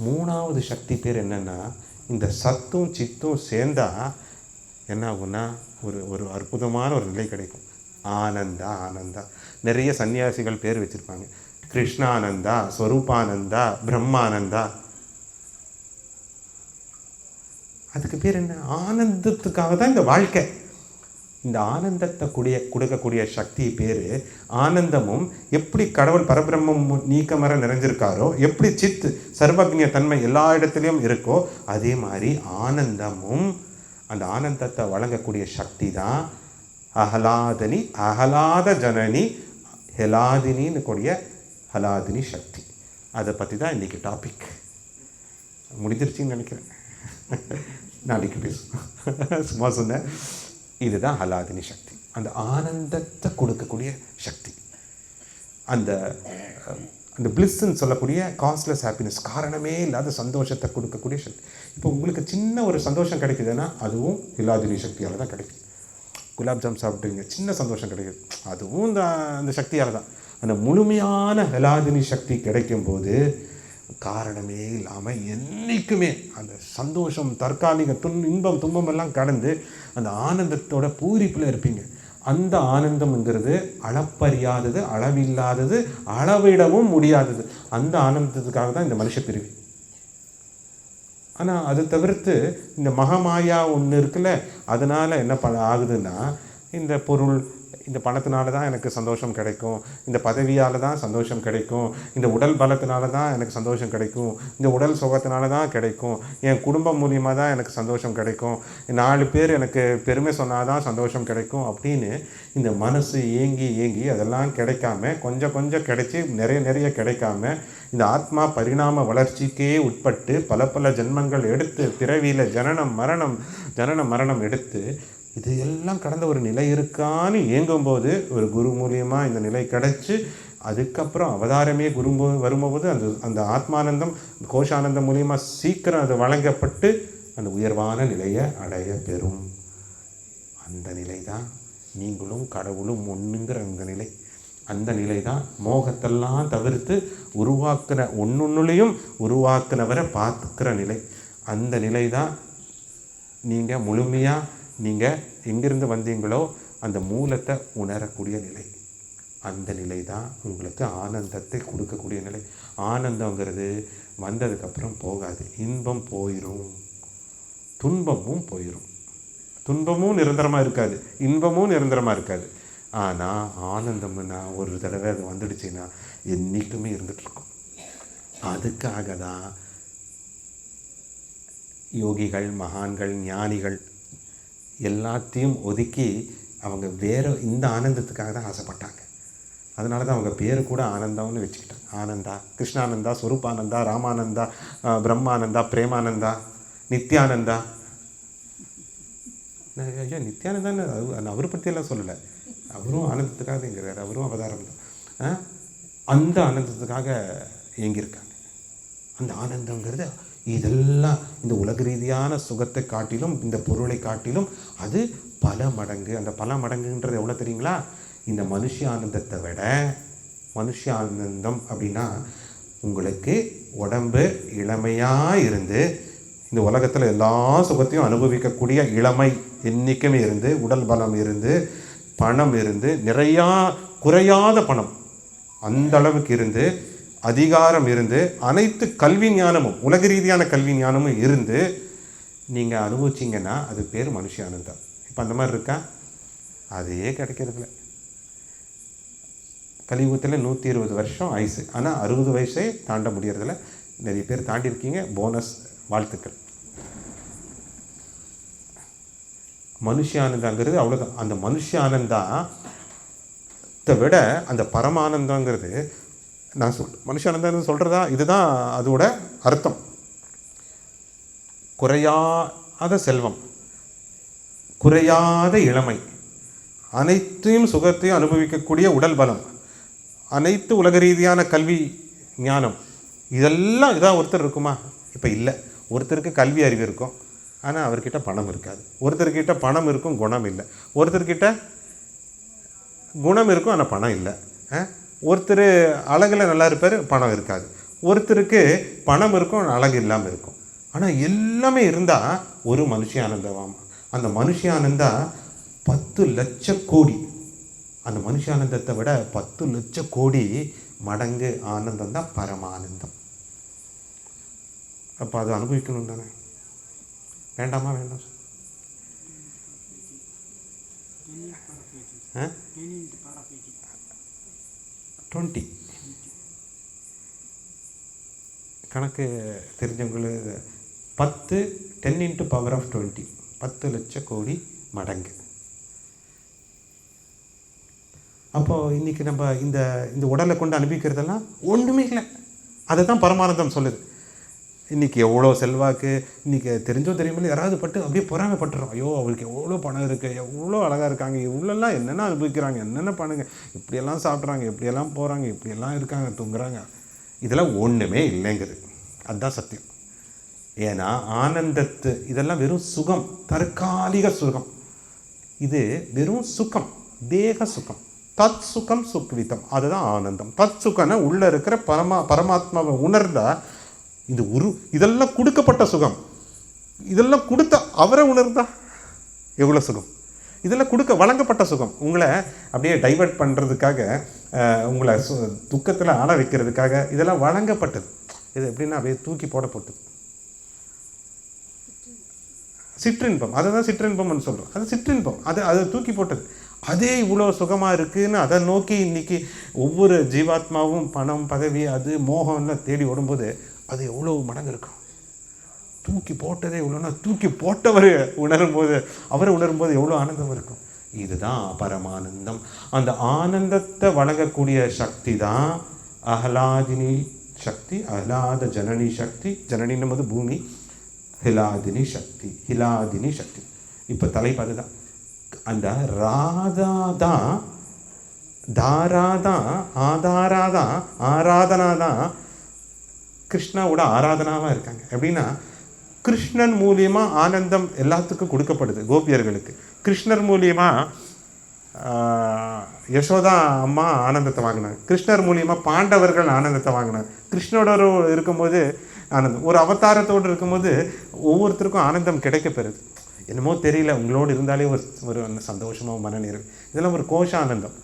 மூணாவது சக்தி பேர் என்னன்னா, இந்த சத்தும் சித்தும் சேர்ந்தா என்ன ஆகும்னா ஒரு அற்புதமான ஒரு நிலை கிடைக்கும். ஆனந்தா. நிறைய சன்னியாசிகள் பேர் வச்சிருப்பாங்க. கிருஷ்ணானந்தா, ஸ்வரூபானந்தா, பிரம்மானந்தா. அதுக்கு பேர் என்ன? ஆனந்தத்துக்காக தான் இந்த வாழ்க்கை. இந்த ஆனந்தத்தை கொடுக்கக்கூடிய சக்தி பேர் ஆனந்தமும். எப்படி கடவுள் பரபிரம்மம் நீக்கமர நிறைஞ்சிருக்காரோ, எப்படி சித்து சர்வக்ஞ தன்மை எல்லா இடத்துலையும் இருக்கோ, அதே மாதிரி ஆனந்தமும். அந்த ஆனந்தத்தை வழங்கக்கூடிய சக்தி தான் அகலாதனி, அகலாத ஜனனி ஹெலாதினின்னு கூடிய ஹலாதினி சக்தி. அதை பற்றி தான் இன்றைக்கி டாபிக். முடிஞ்சிருச்சின்னு நினைக்கிறேன். நாளைக்கு பேசுவோம். சும்மா சொன்னேன். இதுதான் ஹலாதினி சக்தி, அந்த ஆனந்தத்தை கொடுக்கக்கூடிய சக்தி. அந்த அந்த பிளிஸ்ன்னு சொல்லக்கூடிய காஸ்ட்லெஸ் ஹாப்பினஸ், காரணமே இல்லாத சந்தோஷத்தை கொடுக்கக்கூடிய சக்தி. இப்போ உங்களுக்கு சின்ன ஒரு சந்தோஷம் கிடைக்குதுன்னா அதுவும் ஹலாதினி சக்தியால் தான் கிடைக்குது. குலாப் ஜாம் சாப்பிட்டுங்க, சின்ன சந்தோஷம் கிடைக்குது, அதுவும் அந்த சக்தியால் தான். அந்த முழுமையான ஹலாதினி சக்தி கிடைக்கும்போது காரணமே இல்லாமல் என்றைக்குமே அந்த சந்தோஷம், தற்காலிக இன்பம் துன்பம் எல்லாம் கடந்து அந்த ஆனந்தத்தோட பூரிப்பில் இருப்பீங்க. அந்த ஆனந்தம்ங்கிறது அளப்பறியாதது, அளவில்லாதது, அளவிடவும் முடியாதது. அந்த ஆனந்தத்துக்காக தான் இந்த மனுஷ பிரிவு. ஆனால் அதை தவிர்த்து இந்த மகமாயா ஒன்று இருக்குல்ல, அதனால் என்ன ஆகுதுன்னா, இந்த பொருள், இந்த பணத்தினால தான் எனக்கு சந்தோஷம் கிடைக்கும், இந்த பதவியால் தான் சந்தோஷம் கிடைக்கும், இந்த உடல் பலத்தினால தான் எனக்கு சந்தோஷம் கிடைக்கும், இந்த உடல் சுகத்தினால தான் கிடைக்கும், என் குடும்பம் மூலியமாக தான் எனக்கு சந்தோஷம் கிடைக்கும், 4 பேர் எனக்கு பெருமை சொன்னால் தான் சந்தோஷம் கிடைக்கும் அப்படின்னு இந்த மனசு ஏங்கி அதெல்லாம் கிடைக்காம, கொஞ்சம் கொஞ்சம் கிடைச்சி நிறைய கிடைக்காம, இந்த ஆத்மா பரிணாம வளர்ச்சிக்கே உட்பட்டு பல ஜென்மங்கள் எடுத்து பிறவியில் ஜனனம் மரணம் எடுத்து இது எல்லாம் கடந்த ஒரு நிலை இருக்கான்னு ஏங்கும்போது ஒரு குரு மூலியமாக இந்த நிலை கிடைச்சி, அதுக்கப்புறம் அவதாரமே குரு வரும்போது அந்த ஆத்மானந்தம் கோஷானந்தம் மூலியமாக சீக்கிரம் அது வழங்கப்பட்டு அந்த உயர்வான நிலையை அடைய பெறும். அந்த நிலை தான் நீங்களும் கடவுளும் ஒன்றுங்கிற அந்த நிலை. அந்த நிலை தான் மோகத்தெல்லாம் தவிர்த்து உருவாக்குன ஒன்னொன்னுலையும் உருவாக்குனவரை பார்த்துக்கிற நிலை. அந்த நிலை தான் நீங்கள் முழுமையாக நீங்கள் எங்கிருந்து வந்தீங்களோ அந்த மூலத்தை உணரக்கூடிய நிலை. அந்த நிலை தான் உங்களுக்கு ஆனந்தத்தை கொடுக்கக்கூடிய நிலை. ஆனந்தங்கிறது வந்ததுக்கப்புறம் போகாது. இன்பம் போயிடும், துன்பமும் போயிடும். துன்பமும் நிரந்தரமாக இருக்காது, இன்பமும் நிரந்தரமாக இருக்காது. ஆனால் ஆனந்தம்னா ஒரு தடவை அது வந்துடுச்சுன்னா என்றைக்குமே இருந்துகிட்ருக்கும். அதுக்காக தான் யோகிகள், மகான்கள், ஞானிகள் எல்லாத்தையும் ஒதுக்கி அவங்க வேறு இந்த ஆனந்தத்துக்காக தான் ஆசைப்பட்டாங்க. அதனால தான் அவங்க பேர் கூட ஆனந்தான்னு வச்சுக்கிட்டாங்க. ஆனந்தா, கிருஷ்ணானந்தா, ஸ்வரூபானந்தா, ராமானந்தா, பிரம்மானந்தா, பிரேமானந்தா, நித்யானந்தா. ஐயோ நித்யானந்தான்னு அவரை பற்றியெல்லாம் சொல்லலை. அவரும் ஆனந்தத்துக்காக இயங்குறாரு, அவரும் அவதாரம் தான். அந்த ஆனந்தத்துக்காக இயங்கியிருக்காங்க. அந்த ஆனந்தங்கிறது இதெல்லாம் இந்த உலக ரீதியான சுகத்தை காட்டிலும், இந்த பொருளை காட்டிலும் அது பல மடங்கு. அந்த பல மடங்குன்றது எவ்வளோ தெரியுங்களா? இந்த மனுஷ ஆனந்தத்தை விட, மனுஷ ஆனந்தம் அப்படின்னா உங்களுக்கு உடம்பு இளமையாக இருந்து இந்த உலகத்தில் எல்லா சுகத்தையும் அனுபவிக்கக்கூடிய இளமை என்றைக்குமே இருந்து, உடல் பலம் இருந்து, பணம் இருந்து, நிறையா குறையாத பணம் அந்த அளவுக்கு இருந்து, அதிகாரம் இருந்து, அனைத்து கல்வி ஞானமும் உலக ரீதியான கல்வி ஞானமும் இருந்து நீங்கள் அனுபவிச்சிங்கன்னா அது பேர் மனுஷ ஆனந்தம். இப்போ அந்த மாதிரி இருக்கா? அதையே கிடைக்கிறதில்ல. கலியுகத்தில் 120 வருஷம் ஆயுசு, ஆனால் 60 வயசே தாண்ட முடியறதில்ல. நிறைய பேர் தாண்டியிருக்கீங்க, போனஸ், வாழ்த்துக்கள். மனுஷ ஆனந்தாங்கிறது அவ்வளோதான். அந்த மனுஷ ஆனந்தத்தை விட அந்த பரமானந்தங்கிறது நான் மனுஷானந்தம் சொல்கிறதா, இதுதான் அதோட அர்த்தம். குறையாத செல்வம், குறையாத இளமை, அனைத்தையும் சுகத்தையும் அனுபவிக்கக்கூடிய உடல் பலம், அனைத்து உலக ரீதியான கல்வி ஞானம், இதெல்லாம் இதான் ஒருத்தர் இருக்குமா? இப்போ இல்லை. ஒருத்தருக்கு கல்வி அறிவு இருக்கும், ஆனால் அவர்கிட்ட பணம் இருக்காது. ஒருத்தர்கிட்ட பணம் இருக்கும், குணம் இல்லை. ஒருத்தர்கிட்ட குணம் இருக்கும், ஆனால் பணம் இல்லை. ஒருத்தர் அழகில் நல்லா இருப்பார், பணம் இருக்காது. ஒருத்தருக்கு பணம் இருக்கும், அழகு இல்லாமல் இருக்கும். ஆனால் எல்லாமே இருந்தால் ஒரு மனுஷ ஆனந்தம். அந்த மனுஷ ஆனந்தா 10 லட்சம் கோடி, அந்த மனுஷ ஆனந்தத்தை விட 10 லட்சம் கோடி மடங்கு ஆனந்தம் தான் பரமானந்தம். அப்போ அதை அனுபவிக்கணும் தானே? வேண்டாமா? வேண்டாம். 20 கணக்கு தெரிஞ்சவங்களுக்கு 10 × 10⁻20 10 லட்சம் கோடி மடங்கு. அப்போது இன்றைக்கி நம்ம இந்த இந்த உடலை கொண்டு அனுபவிக்கிறதெல்லாம் ஒன்றுமே இல்லை. அதை தான் பரமானந்தம் சொல்லுது. இன்றைக்கி எவ்வளோ செல்வாக்கு, இன்றைக்கி தெரிஞ்சோ தெரியுமில்ல யாராவது பட்டு அப்படியே பொறாமைப்பட்டுறோம். ஐயோ அவளுக்கு எவ்வளோ பணம் இருக்குது, எவ்வளோ அழகாக இருக்காங்க, இவ்வளோலாம் என்னென்ன அனுபவிக்கிறாங்க, என்னென்ன பண்ணுங்க, இப்படியெல்லாம் சாப்பிட்றாங்க, இப்படியெல்லாம் போகிறாங்க, இப்படியெல்லாம் இருக்காங்க, தூங்குறாங்க. இதெல்லாம் ஒன்றுமே இல்லைங்குது. அதுதான் சத்தியம். ஏன்னா ஆனந்தத்து இதெல்லாம் வெறும் சுகம், தற்காலிக சுகம். இது வெறும் சுகம், தேக சுகம். தத் சுகம் சுக்விதம், அதுதான் ஆனந்தம். தத் சுகம்னா உள்ளே இருக்கிற பரமாத்மாவை உணர்ந்தா இந்த இதெல்லாம் கொடுக்கப்பட்ட சுகம். இதெல்லாம் கொடுத்த அவரை உணர்ந்தா எவ்வளோ சுகம். இதெல்லாம் வழங்கப்பட்ட சுகம். உங்களை அப்படியே டைவர்ட் பண்ணுறதுக்காக, உங்களை துக்கத்தில் ஆள வைக்கிறதுக்காக இதெல்லாம் வழங்கப்பட்டது. இது எப்படின்னா அப்படியே தூக்கி போடப்பட்டது. சிற்றின்பம், அதை தான் சிற்றின்பம்னு சொல்கிறோம். அது சிற்றின்பம், அதை தூக்கி போட்டது. அதே இவ்வளோ சுகமாக இருக்குதுன்னு அதை நோக்கி இன்றைக்கி ஒவ்வொரு ஜீவாத்மாவும் பணம், பதவி, அது மோகம்லாம் தேடி ஓடும்போது அது எவ்வளோ மடங்கு இருக்கும். தூக்கி போட்டதே எவ்வளோன்னா, தூக்கி போட்டவர் உணரும்போது, அவரை உணரும்போது எவ்வளோ ஆனந்தம் இருக்கும். இதுதான் பரமானந்தம். அந்த ஆனந்தத்தை வழங்கக்கூடிய சக்தி தான் அஹ்லாதினி சக்தி, அஹ்லாத ஜனனி சக்தி. ஜனனின்னும் போது பூமி, ஹிலாதினி சக்தி, ஹிலாதினி சக்தி. இப்போ தலைப்பு அதுதான். அந்த ராதா தான், தாராதான், ஆதாராதான், ஆராதனாதான் கிருஷ்ணாவோட ஆராதனாவாக இருக்காங்க. எப்படின்னா கிருஷ்ணன் மூலியமாக ஆனந்தம் எல்லாத்துக்கும் கொடுக்கப்படுது. கோபியர்களுக்கு கிருஷ்ணர் மூலியமாக யசோதா அம்மா ஆனந்தத்தை வாங்கினாங்க. கிருஷ்ணர் மூலியமாக பாண்டவர்கள் ஆனந்தத்தை வாங்கினாங்க. கிருஷ்ணோட இருக்கும்போது ஆனந்தம், ஒரு அவதாரத்தோடு இருக்கும்போது ஒவ்வொருத்தருக்கும் ஆனந்தம் கிடைக்கப்பெறுது. என்னமோ தெரியல, உங்களோடு இருந்தாலே ஒரு சந்தோஷமாக மனநிறைவு. இதெல்லாம் ஒரு கோஷ ஆனந்தம்.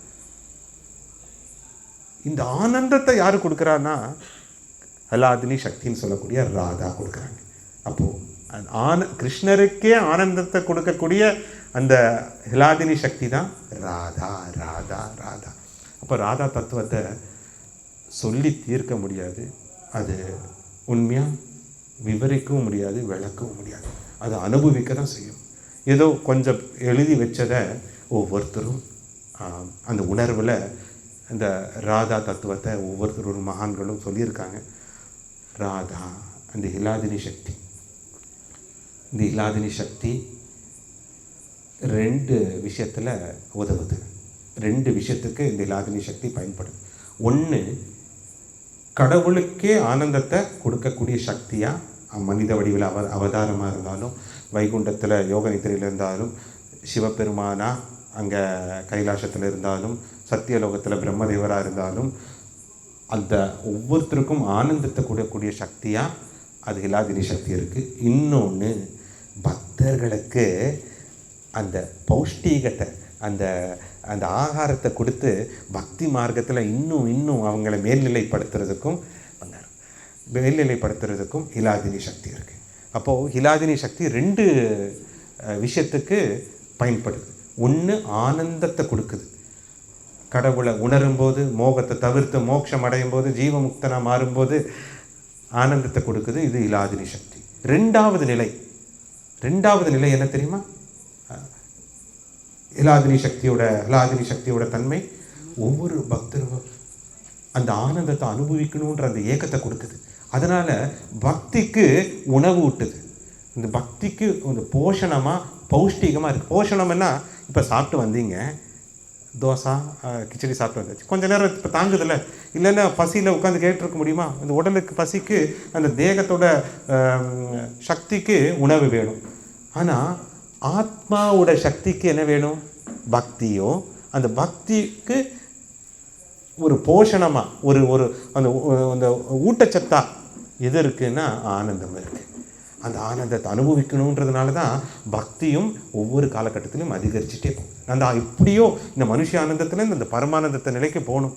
இந்த ஆனந்தத்தை யார் கொடுக்குறான்னா ஹலாதினி சக்தின்னு சொல்லக்கூடிய ராதா கொடுக்குறாங்க. அப்போது கிருஷ்ணருக்கே ஆனந்தத்தை கொடுக்கக்கூடிய அந்த ஹலாதினி சக்தி தான் ராதா, ராதா, ராதா. அப்போ ராதா தத்துவத்தை சொல்லி தீர்க்க முடியாது, அது உண்மையாக விவரிக்கவும் முடியாது, விளக்கவும் முடியாது. அதை அனுபவிக்க தான் செய்யும். ஏதோ கொஞ்சம் எழுதி வச்சதை ஒவ்வொருத்தரும் அந்த உணர்வில் இந்த ராதா தத்துவத்தை ஒவ்வொருத்தரும் மகான்களும் சொல்லியிருக்காங்க. ராதா அந்த ஹிலாதினி சக்தி. இந்த ஹிலாதினி சக்தி 2 விஷயத்தில் உதவுது. 2 விஷயத்துக்கு இந்த ஹிலாதினி சக்தி பயன்படுது. ஒன்று, கடவுளுக்கே ஆனந்தத்தை கொடுக்கக்கூடிய சக்தியாக மனித வடிவில் அவதாரமாக இருந்தாலும், வைகுண்டத்தில் யோக நித்திரையில் இருந்தாலும், சிவபெருமானா அங்கே கைலாசத்தில் இருந்தாலும், சத்தியலோகத்தில் பிரம்மதேவராக இருந்தாலும், அந்த ஒவ்வொருத்தருக்கும் ஆனந்தத்தை கொடுக்கக்கூடிய சக்தியாக அது ஹிலாதினி சக்தி இருக்குது. இன்னொன்று, பக்தர்களுக்கு அந்த பௌஷ்டிகத்தை, அந்த அந்த ஆகாரத்தை கொடுத்து பக்தி மார்க்கத்தில் இன்னும் அவங்கள மேல்நிலைப்படுத்துறதுக்கும் ஹிலாதினி சக்தி இருக்குது. அப்போது ஹிலாதினி சக்தி 2 விஷயத்துக்கு பயன்படுது. ஒன்று, ஆனந்தத்தை கொடுக்குது. கடவுளை உணரும்போது, மோகத்தை தவிர்த்து மோட்சம் அடையும் போது, ஜீவமுக்தனாக மாறும்போது ஆனந்தத்தை கொடுக்குது. இது ஹிலாதினி சக்தி. ரெண்டாவது நிலை என்ன தெரியுமா? ஹிலாதினி சக்தியோட தன்மை ஒவ்வொரு பக்தரும் அந்த ஆனந்தத்தை அனுபவிக்கணுன்ற அந்த ஏக்கத்தை கொடுக்குது. அதனால் பக்திக்கு உணவு ஊட்டுது. இந்த பக்திக்கு அந்த போஷணமாக பௌஷ்டிகமாக இருக்குது. போஷணம்னா இப்போ சாப்பிட்டு வந்தீங்க, தோசை கிச்சடி சாப்பிட்டு வந்தாச்சு, கொஞ்சம் நேரம் இப்போ தாங்குதில்ல, இல்லைன்னா பசியில் உட்காந்து கேட்டுருக்க முடியுமா? இந்த உடலுக்கு பசிக்கு, அந்த தேகத்தோட சக்திக்கு உணவு வேணும். ஆனால் ஆத்மாவோட சக்திக்கு என்ன வேணும்? பக்தியோ. அந்த பக்திக்கு ஒரு போஷணமாக ஒரு அந்த ஊட்டச்சத்தா எது இருக்குன்னா ஆனந்தம் இருக்குது. அந்த ஆனந்தத்தை அனுபவிக்கணுன்றதுனால தான் பக்தியும் ஒவ்வொரு காலகட்டத்திலும் அதிகரிச்சுட்டே போகும். அந்த இப்படியோ இந்த மனுஷ ஆனந்தத்துலேருந்து அந்த பரமானந்தத்தை நிலைக்கு போகணும்,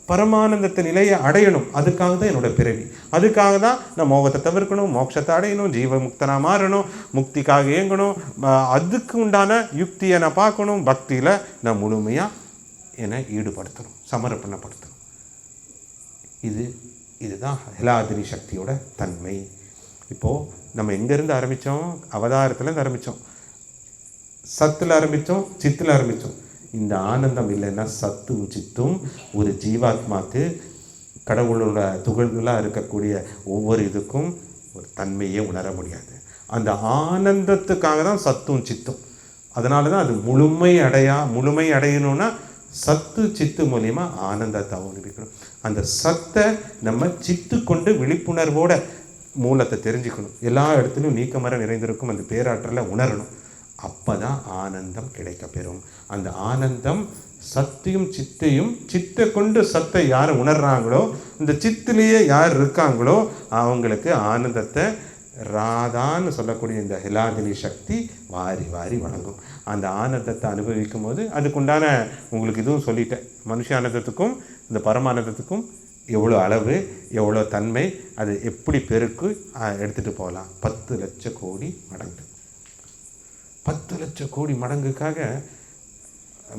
பரமானந்தத்தை நிலையை அடையணும். அதுக்காக தான் என்னோடய பிறவி. அதுக்காக தான் நான் மோகத்தை தவிர்க்கணும், மோட்சத்தை அடையணும், ஜீவமுக்தனாக மாறணும், முக்திக்காக இயங்கணும். அதுக்கு உண்டான யுக்தியை நான் பார்க்கணும். பக்தியில் நான் முழுமையாக என்னை ஈடுபடுத்தணும், சமர்ப்பணப்படுத்தணும். இதுதான் ஹிலாதினி சக்தியோட தன்மை. இப்போது நம்ம எங்கேருந்து ஆரம்பித்தோம்? அவதாரத்துலேருந்து ஆரம்பித்தோம், சத்தில் ஆரம்பித்தோம், சித்தில் ஆரம்பித்தோம். இந்த ஆனந்தம் இல்லைன்னா சத்தும் சித்தும் ஒரு ஜீவாத்மாக்கு கடவுளோட துகள்களாக இருக்கக்கூடிய ஒவ்வொரு இதுக்கும் ஒரு தன்மையே உணர முடியாது. அந்த ஆனந்தத்துக்காக தான் சத்தும் சித்தும். அதனால தான் அது முழுமை அடையணும்னா சத்து சித்து மூலியமா ஆனந்தத்தை அனுபவிக்கணும். அந்த சத்தை நம்ம சித்து கொண்டு விழிப்புணர்வோட மூலத்தை தெரிஞ்சுக்கணும். எல்லா இடத்துலையும் நீக்கமர நிறைந்திருக்கும் அந்த பேராற்றலை உணரணும். அப்போ தான் ஆனந்தம் கிடைக்கப்பெறும். அந்த ஆனந்தம் சத்தையும் சித்தையும், சித்தை கொண்டு சத்தை யார் உணர்றாங்களோ, இந்த சித்திலேயே யார் இருக்காங்களோ அவங்களுக்கு ஆனந்தத்தை ராதான்னு சொல்லக்கூடிய இந்த ஹிலாதினி சக்தி வாரி வாரி வழங்கும். அந்த ஆனந்தத்தை அனுபவிக்கும் போது அதுக்குண்டான உங்களுக்கு இதுவும் சொல்லிட்டேன், மனுஷ ஆனந்தத்துக்கும் இந்த பரமானந்தத்துக்கும் எவ்வளோ அளவு, எவ்வளோ தன்மை, அது எப்படி பெருக்கு எடுத்துகிட்டு போகலாம். 10 லட்சம் கோடி மடங்கு. 10 லட்சம் கோடி மடங்குக்காக,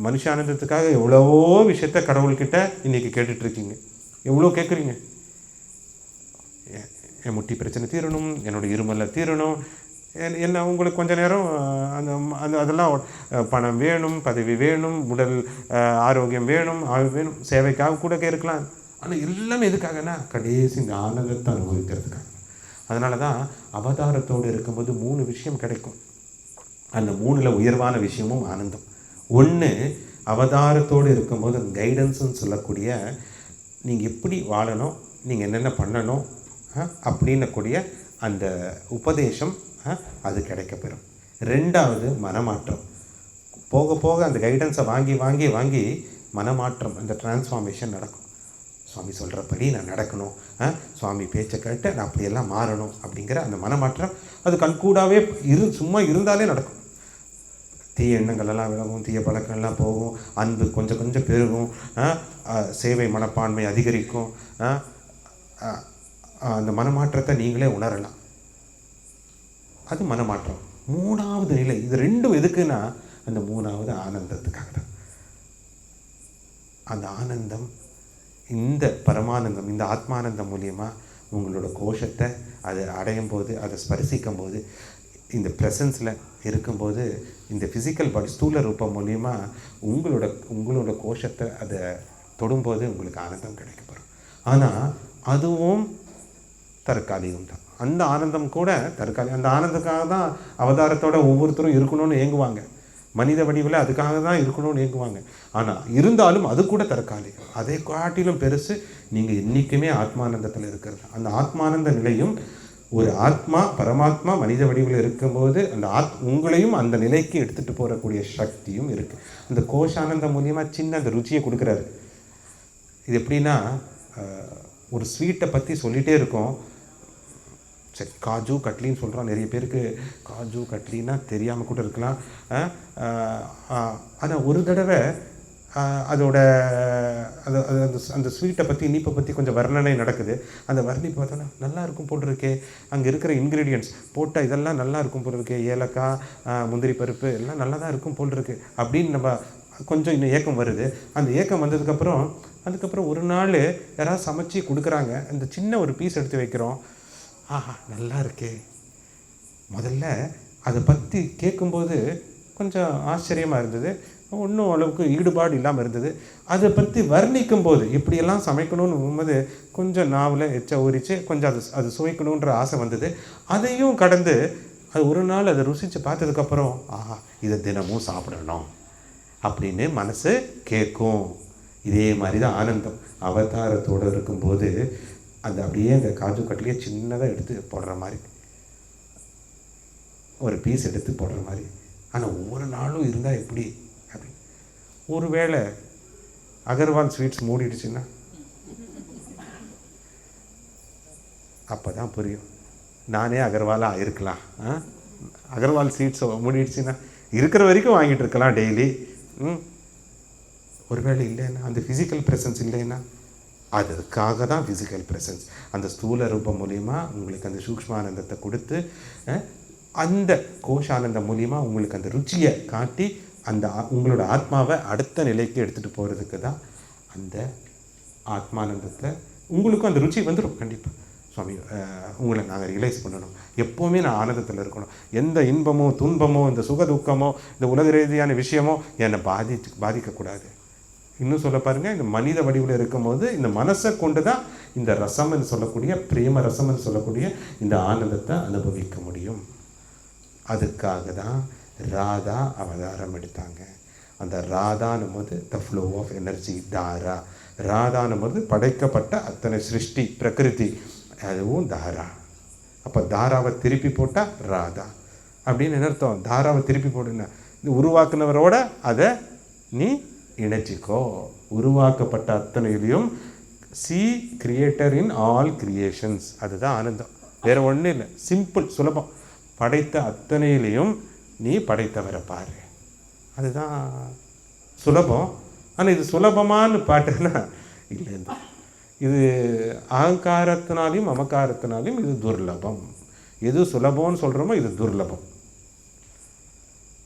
மனுஷானந்தத்துக்காக எவ்வளவோ விஷயத்த கடவுள்கிட்ட இன்றைக்கி கேட்டுட்ருக்கீங்க. எவ்வளோ கேட்குறீங்க? என் முட்டி பிரச்சனை தீரணும், என்னோடய இருமலை தீரணும், என்ன உங்களுக்கு கொஞ்ச நேரம் அந்த அதெல்லாம் பணம் வேணும், பதவி வேணும், உடல் ஆரோக்கியம் வேணும், வேணும், சேவைக்காக கூட கேட்கலாம். ஆனால் எல்லாமே எதுக்காகனா கடைசி இந்த ஆனந்தத்தை அனுபவிக்கிறதுக்காக. அதனால தான் அவதாரத்தோடு இருக்கும்போது 3 விஷயம் கிடைக்கும். அந்த 3ல் உயர்வான விஷயமும் ஆனந்தம். ஒன்று, அவதாரத்தோடு இருக்கும்போது கைடன்ஸ்ன்னு சொல்லக்கூடிய நீங்கள் எப்படி வாழணும், நீங்கள் என்னென்ன பண்ணணும் அப்படின்னக்கூடிய அந்த உபதேசம் அது கிடைக்கப்பெறும். 2வது மனமாற்றம். போக போக அந்த கைடன்ஸை வாங்கி வாங்கி வாங்கி மனமாற்றம், அந்த டிரான்ஸ்ஃபார்மேஷன் நடக்கும். சுவாமி சொல்கிறபடி நான் நடக்கணும், சுவாமி பேச்சை கேட்டு நான் அப்படியெல்லாம் மாறணும் அப்படிங்கிற அந்த மனமாற்றம் அது கண்கூடாவே சும்மா இருந்தாலே நடக்கும். தீய எண்ணங்களெல்லாம் விலகும், தீய பழக்கங்கள்லாம் போகும், அன்பு கொஞ்சம் கொஞ்சம் பெருகும், சேவை மனப்பான்மை அதிகரிக்கும். அந்த மனமாற்றத்தை நீங்களே உணரலாம். அது மனமாற்றம். 3வது நிலை. இது 2 எதுக்குன்னா அந்த 3வது ஆனந்தத்துக்காக தான். அந்த ஆனந்தம், இந்த பரமானந்தம், இந்த ஆத்மானந்தம் மூலியமாக உங்களோட கோஷத்தை அது அடையும் போது, அதை ஸ்பரிசிக்கும் போது இந்த ப்ரெசன்ஸில் இருக்கும்போது இந்த ஃபிசிக்கல் பாடி ஸ்தூல ரூபம் மூலிமா உங்களோட கோஷத்தை அதை தொடும்போது உங்களுக்கு ஆனந்தம் கிடைக்கப்படும். ஆனால் அதுவும் தற்காலிகம் தான். அந்த ஆனந்தம் கூட தற்காலிகம். அந்த ஆனந்தத்துக்காக தான் அவதாரத்தோட ஒவ்வொருத்தரும் இருக்கணும்னு ஏங்குவாங்க. மனித வடிவில் அதுக்காக தான் இருக்கணும்னு ஏங்குவாங்க. ஆனால் இருந்தாலும் அது கூட தற்காலிகம். அதை காட்டிலும் பெருசு நீங்கள் என்றைக்குமே ஆத்மானந்தத்தில் இருக்கிறது. அந்த ஆத்மானந்த நிலையும் ஒரு ஆத்மா பரமாத்மா மனித வடிவில் இருக்கும்போது அந்த உங்களையும் அந்த நிலைக்கு எடுத்துகிட்டு போகக்கூடிய சக்தியும் இருக்குது. அந்த கோஷானந்தம் மூலியமாக சின்ன அந்த ருச்சியை கொடுக்குறாரு. இது எப்படின்னா, ஒரு ஸ்வீட்டை பற்றி சொல்லிகிட்டே இருக்கோம். சரி, காஜு கட்லின்னு சொல்கிறோம். நிறைய பேருக்கு காஜு கட்லின்னா தெரியாமல் கூட இருக்கலாம். ஆனால் ஒரு தடவை அதோட அந்த ஸ்வீட்டை பற்றி இனிப்பை பற்றி கொஞ்சம் வர்ணனை நடக்குது. அந்த வர்ணிப்பு பார்த்தோன்னா நல்லா இருக்கும் போல் இருக்கே, அங்கே இருக்கிற இன்க்ரீடியன்ட்ஸ் போட்டால் இதெல்லாம் நல்லா இருக்கும் போல் இருக்கே, ஏலக்காய், முந்திரி பருப்பு எல்லாம் நல்லா தான் இருக்கும் போல் இருக்குது அப்படின்னு நம்ம கொஞ்சம் இன்னும் ஏக்கம் வருது. அந்த ஏக்கம் அதுக்கப்புறம் ஒரு நாள் யாராவது சமைச்சு கொடுக்குறாங்க. அந்த சின்ன ஒரு பீஸ் எடுத்து வைக்கிறோம். ஆஹா நல்லா இருக்கே. முதல்ல அதை பற்றி கேட்கும்போது கொஞ்சம் ஆச்சரியமாக இருந்தது, ஒன்றும் அளவுக்கு ஈடுபாடு இல்லாமல் இருந்தது. அதை பற்றி வர்ணிக்கும் போது இப்படியெல்லாம் சமைக்கணும்னு போகும்போது கொஞ்சம் நாவில் எச்ச ஊறிச்சு, கொஞ்சம் அது சுவைக்கணுன்ற ஆசை வந்தது. அதையும் கடந்து அது ஒரு நாள் அதை ருசித்து பார்த்ததுக்கப்புறம் ஆஹா இதை தினமும் சாப்பிடணும் அப்படின்னு மனசு கேட்கும். இதே மாதிரி தான் ஆனந்தம். அவதாரத்தோடு இருக்கும்போது அது அப்படியே அந்த காஜு கட்லியே சின்னதாக எடுத்து போடுற மாதிரி, ஒரு பீஸ் எடுத்து போடுற மாதிரி. ஆனால் ஒவ்வொரு நாளும் இருந்தால் எப்படி அப்படி. ஒருவேளை அகர்வால் ஸ்வீட்ஸ் மூடிடுச்சுன்னா அப்போ தான் புரியும், நானே அகர்வாலாக இருக்கலாம். அகர்வால் ஸ்வீட்ஸ் மூடிடுச்சுன்னா இருக்கிற வரைக்கும் வாங்கிட்டு இருக்கலாம் டெய்லி. ஒருவேளை இல்லைன்னா, அந்த ஃபிசிக்கல் ப்ரெசன்ஸ் இல்லைன்னா, அதுக்காக தான் ஃபிசிக்கல் ப்ரெசன்ஸ் அந்த ஸ்தூல ரூபம் மூலிமா உங்களுக்கு அந்த சூக்ஷ்மானந்தத்தை கொடுத்து அந்த கோஷானந்தம் மூலிமா உங்களுக்கு அந்த ருச்சியை காட்டி அந்த உங்களோட ஆத்மாவை அடுத்த நிலைக்கு எடுத்துகிட்டு போகிறதுக்கு தான் அந்த ஆத்மானந்தத்தை. உங்களுக்கும் அந்த ருச்சி வந்துடும் கண்டிப்பாக. சுவாமி உங்களை நாங்கள் ரியலைஸ் பண்ணணும், எப்போவுமே நான் ஆனந்தத்தில் இருக்கணும். எந்த இன்பமோ துன்பமோ இந்த சுக துக்கமோ இந்த உலக ரீதியான விஷயமோ என்னை பாதிக்கக்கூடாது. இன்னும் சொல்ல பாருங்கள், இந்த மனித வடிவில் இருக்கும்போது இந்த மனசை கொண்டு தான் இந்த ரசம்னு சொல்லக்கூடிய பிரேம ரசம்னு சொல்லக்கூடிய இந்த ஆனந்தத்தை அனுபவிக்க முடியும். அதுக்காக தான் ராதா அவதாரம் எடுத்தாங்க. அந்த ராதானும் போது த ஃப்ளோ ஆஃப் எனர்ஜி தாரா. ராதானும் போது படைக்கப்பட்ட அத்தனை சிருஷ்டி பிரகிருதி, அதுவும் தாரா. அப்போ தாராவை திருப்பி போட்டால் ராதா அப்படின்னு என்ன அர்த்தம்? தாராவை திருப்பி போடுன்னா இது உருவாக்குனவரோட அதை நீ இணைச்சிக்கோ. உருவாக்கப்பட்ட அத்தனையிலையும் see creator in all creations. அதுதான் ஆனந்தம், வேறு ஒன்றும் இல்லை. சிம்பிள், சுலபம். படைத்த அத்தனையிலையும் நீ படைத்தவரை பாரு, அதுதான் சுலபம். ஆனால் இது சுலபமானு பாட்டுன்னா இல்லை, இது அகங்காரத்தினாலையும் மமக்காரத்தினாலையும் இது துர்லபம். எது சுலபம்னு சொல்கிறோமோ இது துர்லபம்.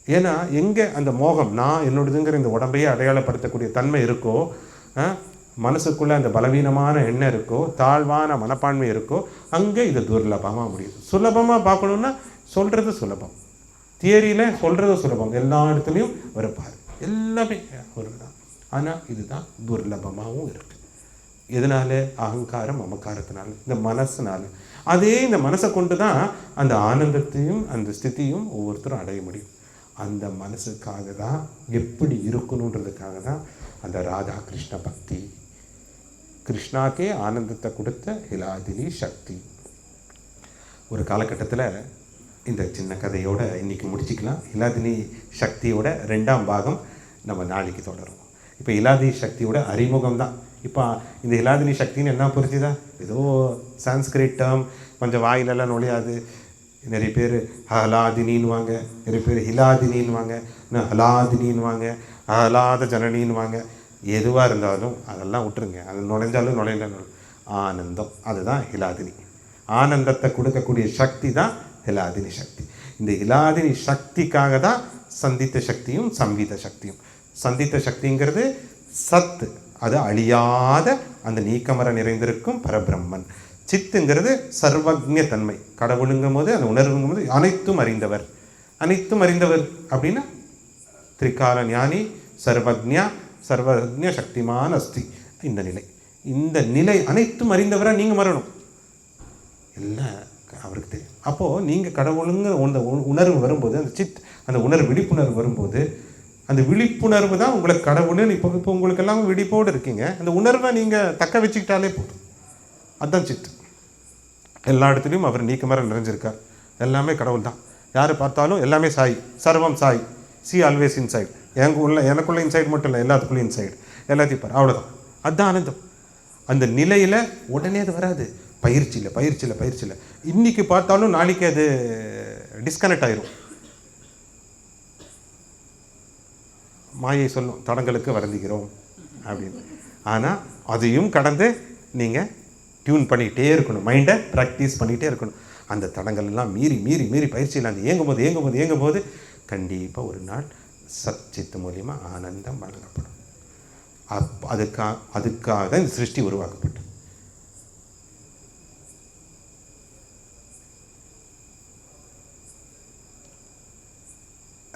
ஏன்னா எங்கே அந்த மோகம், நான் என்னோடதுங்கிற இந்த உடம்பையே அடையாளப்படுத்தக்கூடிய தன்மை இருக்கோ, மனசுக்குள்ளே அந்த பலவீனமான எண்ணம் இருக்கோ, தாழ்வான மனப்பான்மை இருக்கோ, அங்கே இது துர்லபமாக முடியுது. சுலபமாக பார்க்கணுன்னா சொல்கிறது சுலபம், தியரியில் சொல்கிறது சுலபம், எல்லா இடத்துலையும் வரப்பாரு, எல்லாமே ஒரு தான். ஆனால் இதுதான் துர்லபமாகவும் இருக்குது. எதனால? அகங்காரம் மமக்காரத்தினால, இந்த மனசுனால. அதே இந்த மனசை கொண்டு தான் அந்த ஆனந்தத்தையும் அந்த ஸ்திதியும் ஒவ்வொருத்தரும் அடைய முடியும். அந்த மனசுக்காக தான், எப்படி இருக்கணுன்றதுக்காக தான் அந்த ராதா கிருஷ்ண பக்தி. கிருஷ்ணாக்கே ஆனந்தத்தை கொடுத்த ஹிலாதினி சக்தி. ஒரு காலகட்டத்தில் இந்த சின்ன கதையோடு இன்றைக்கி முடிச்சிக்கலாம். ஹிலாதினி சக்தியோட 2ஆம் பாகம் நம்ம நாளைக்கு தொடரும். இப்போ ஹிலாதினி சக்தியோட அறிமுகம் தான். இப்போ இந்த ஹிலாதினி சக்தின்னு என்ன புரிஞ்சுதா? ஏதோ சான்ஸ்கிரிட் டேர்ம், கொஞ்சம் வாயிலெல்லாம் நுழையாது. நிறைய பேர் ஹலாதினின்வாங்க, நிறைய பேர் ஹிலாதினின்வாங்க, ஹலாதினின்வாங்க, ஹலாத ஜனனின்வாங்க. எதுவாக இருந்தாலும் அதெல்லாம் விட்டுருங்க, அது நுழைஞ்சாலும் நுழையலாம். ஆனந்தம், அதுதான் ஹிலாதினி. ஆனந்தத்தை கொடுக்கக்கூடிய சக்தி தான் ஹிலாதினி சக்தி. இந்த ஹிலாதினி சக்திக்காக தான் சந்தித்த சக்தியும் சம்வித சக்தியும். சந்தித்த சக்திங்கிறது சத்து, அது அழியாத அந்த நீக்கமர நிறைந்திருக்கும் பரபிரம்மன். சித்துங்கிறது சர்வஜ்ஞ தன்மை. கடவுளுங்கும் போது அந்த உணர்வுங்கும் போது அனைத்தும் அறிந்தவர். அனைத்தும் அறிந்தவர் அப்படின்னா திரிகால ஞானி, சர்வஜ்ஞா, சர்வஜ்ஞ சக்திமான் அஸ்தி. இந்த நிலை அனைத்தும் அறிந்தவராக நீங்கள் வரணும். எல்லாம் அவருக்கு தெரியும். அப்போது நீங்கள் கடவுளுங்கிற அந்த உணர்வு வரும்போது, அந்த அந்த உணர்வு விழிப்புணர்வு வரும்போது, அந்த விழிப்புணர்வு தான் உங்களுக்கு கடவுள்னு இப்போ உங்களுக்கு எல்லாமே விழிப்போடு இருக்கீங்க. அந்த உணர்வை நீங்கள் தக்க வச்சுக்கிட்டாலே போதும். அதுதான் சித்து. எல்லா இடத்துலையும் அவர் நீக்கமர நிறைஞ்சிருக்கார். எல்லாமே கடவுள் தான். யார் பார்த்தாலும் எல்லாமே சாய், சர்வம் சாய், சி ஆல்வேஸ் இன்சைட். எனக்குள்ள இன்சைட் மட்டும் இல்லை, எல்லாத்துக்குள்ளேயும் இன்சைடு, எல்லாத்தையும் பாரு. அவ்வளோதான். அதுதான் ஆனந்தம். அந்த நிலையில் உடனே அது வராது. பயிற்சியில் இன்றைக்கி பார்த்தாலும் நாளைக்கு அது டிஸ்கனெக்ட் ஆயிரும். மாயை சொல்லும் தடங்களுக்கு வருந்துகிறோம் அப்படின்னு. ஆனால் அதையும் கடந்து நீங்கள் டியூன் பண்ணிக்கிட்டே இருக்கணும். மைண்டை ப்ராக்டிஸ் பண்ணிகிட்டே இருக்கணும். அந்த தடங்கள் எல்லாம் மீறி பயிற்சியில் அந்த இயங்கும் போது கண்டிப்பாக ஒரு நாள் சச்சித்து மூலியமாக ஆனந்தம் வழங்கப்படும். அதுக்காக தான் இந்த சிருஷ்டி உருவாக்கப்பட்டது.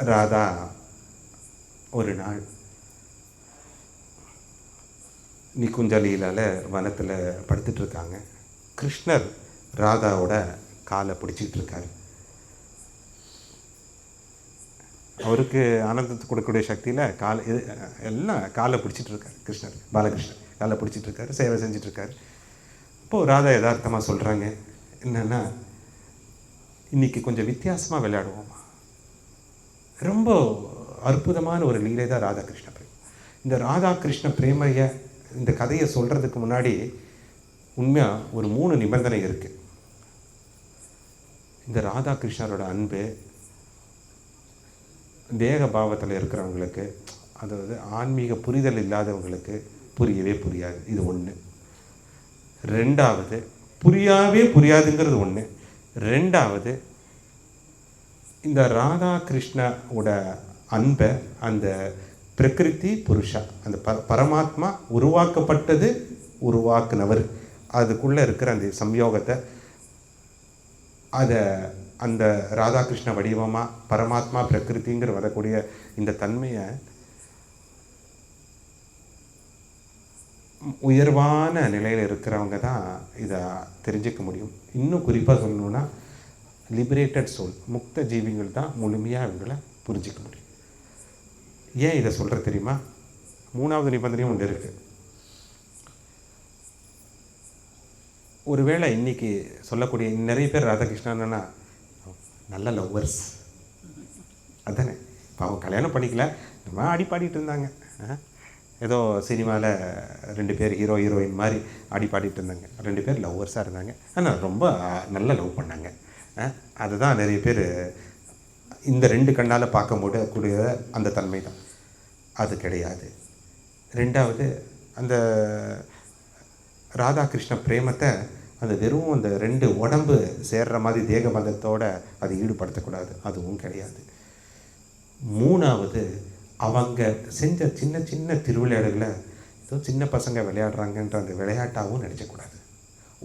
ராதா ஒரு நாள் நிகுஞ்சலீலால வனத்தில் படுத்துட்டு இருக்காங்க. கிருஷ்ணர் ராதாவோட காலை பிடிச்சிக்கிட்டு இருக்காரு. அவருக்கு ஆனந்தத்தை கொடுக்கக்கூடிய சக்தியில் எல்லாம் காலை பிடிச்சிட்டு இருக்காரு. கிருஷ்ணர், பாலகிருஷ்ணர் காலை பிடிச்சிட்டு இருக்காரு, சேவை செஞ்சிட்ருக்காரு. இப்போது ராதா யதார்த்தமாக சொல்கிறாங்க, என்னென்னா இன்றைக்கி கொஞ்சம் வித்தியாசமாக விளையாடுவோமா. ரொம்ப அற்புதமான ஒரு லீலை தான் ராதாகிருஷ்ண பிரேமம். இந்த ராதாகிருஷ்ண பிரேமையை, இந்த கதையை சொல்கிறதுக்கு முன்னாடி உண்மையாக ஒரு 3 நிபந்தனை இருக்குது. இந்த ராதாகிருஷ்ணரோட அன்பு தேக பாவத்தில் இருக்கிறவங்களுக்கு, அதாவது ஆன்மீக புரிதல் இல்லாதவங்களுக்கு புரியவே புரியாது. இது ஒன்று. ரெண்டாவது, புரியாதுங்கிறது ஒன்று. ரெண்டாவது, இந்த ராதாகிருஷ்ணோட அன்பை அந்த பிரகிருதி புருஷா, அந்த பரமாத்மா உருவாக்குனவர், அதுக்குள்ளே இருக்கிற அந்த சம்யோகத்தை, அதை அந்த ராதாகிருஷ்ண வடிவமாக பரமாத்மா பிரகிருதிங்கிற வரக்கூடிய இந்த தன்மையை உயர்வான நிலையில் இருக்கிறவங்க தான் இதை தெரிஞ்சிக்க முடியும். இன்னும் குறிப்பாக சொல்லணுன்னா லிபரேட்டட் சோல், முக்த ஜீவிகள் தான் முழுமையாக இவங்களை புரிஞ்சிக்க முடியும். ஏன் இதை சொல்கிற தெரியுமா? 3வது நிபந்தனையும் ஒன்று இருக்குது. ஒருவேளை இன்றைக்கி சொல்லக்கூடிய நிறைய பேர் ராதாகிருஷ்ணன்னா நல்ல லவ்வர்ஸ் அதுதானே. இப்போ அவங்க கல்யாணம் பண்ணிக்கல, நம்ம ஆடிப்பாடிட்டு இருந்தாங்க. ஏதோ சினிமாவில் 2 பேர் ஹீரோயின் மாதிரி ஆடிப்பாடிட்டு இருந்தாங்க. 2 பேர் லவ்வர்ஸாக இருந்தாங்க. ஆனால் ரொம்ப நல்லா லவ் பண்ணாங்க. அதுதான் நிறைய பேர் இந்த 2 கண்ணால் பார்க்க முடியக்கூடிய அந்த தன்மை தான். அது கிடையாது. ரெண்டாவது, அந்த ராதாகிருஷ்ண பிரேமத்தை அந்த வெறும் அந்த 2 உடம்பு சேர்ற மாதிரி தேக பந்தத்தோடு அதை ஈடுபடுத்தக்கூடாது. அதுவும் கிடையாது. 3வது, அவங்க செஞ்ச சின்ன சின்ன திருவிளையாடுகளை ஏதோ சின்ன பசங்க விளையாடுறாங்கன்ற அந்த விளையாட்டாகவும் நினைக்கக்கூடாது.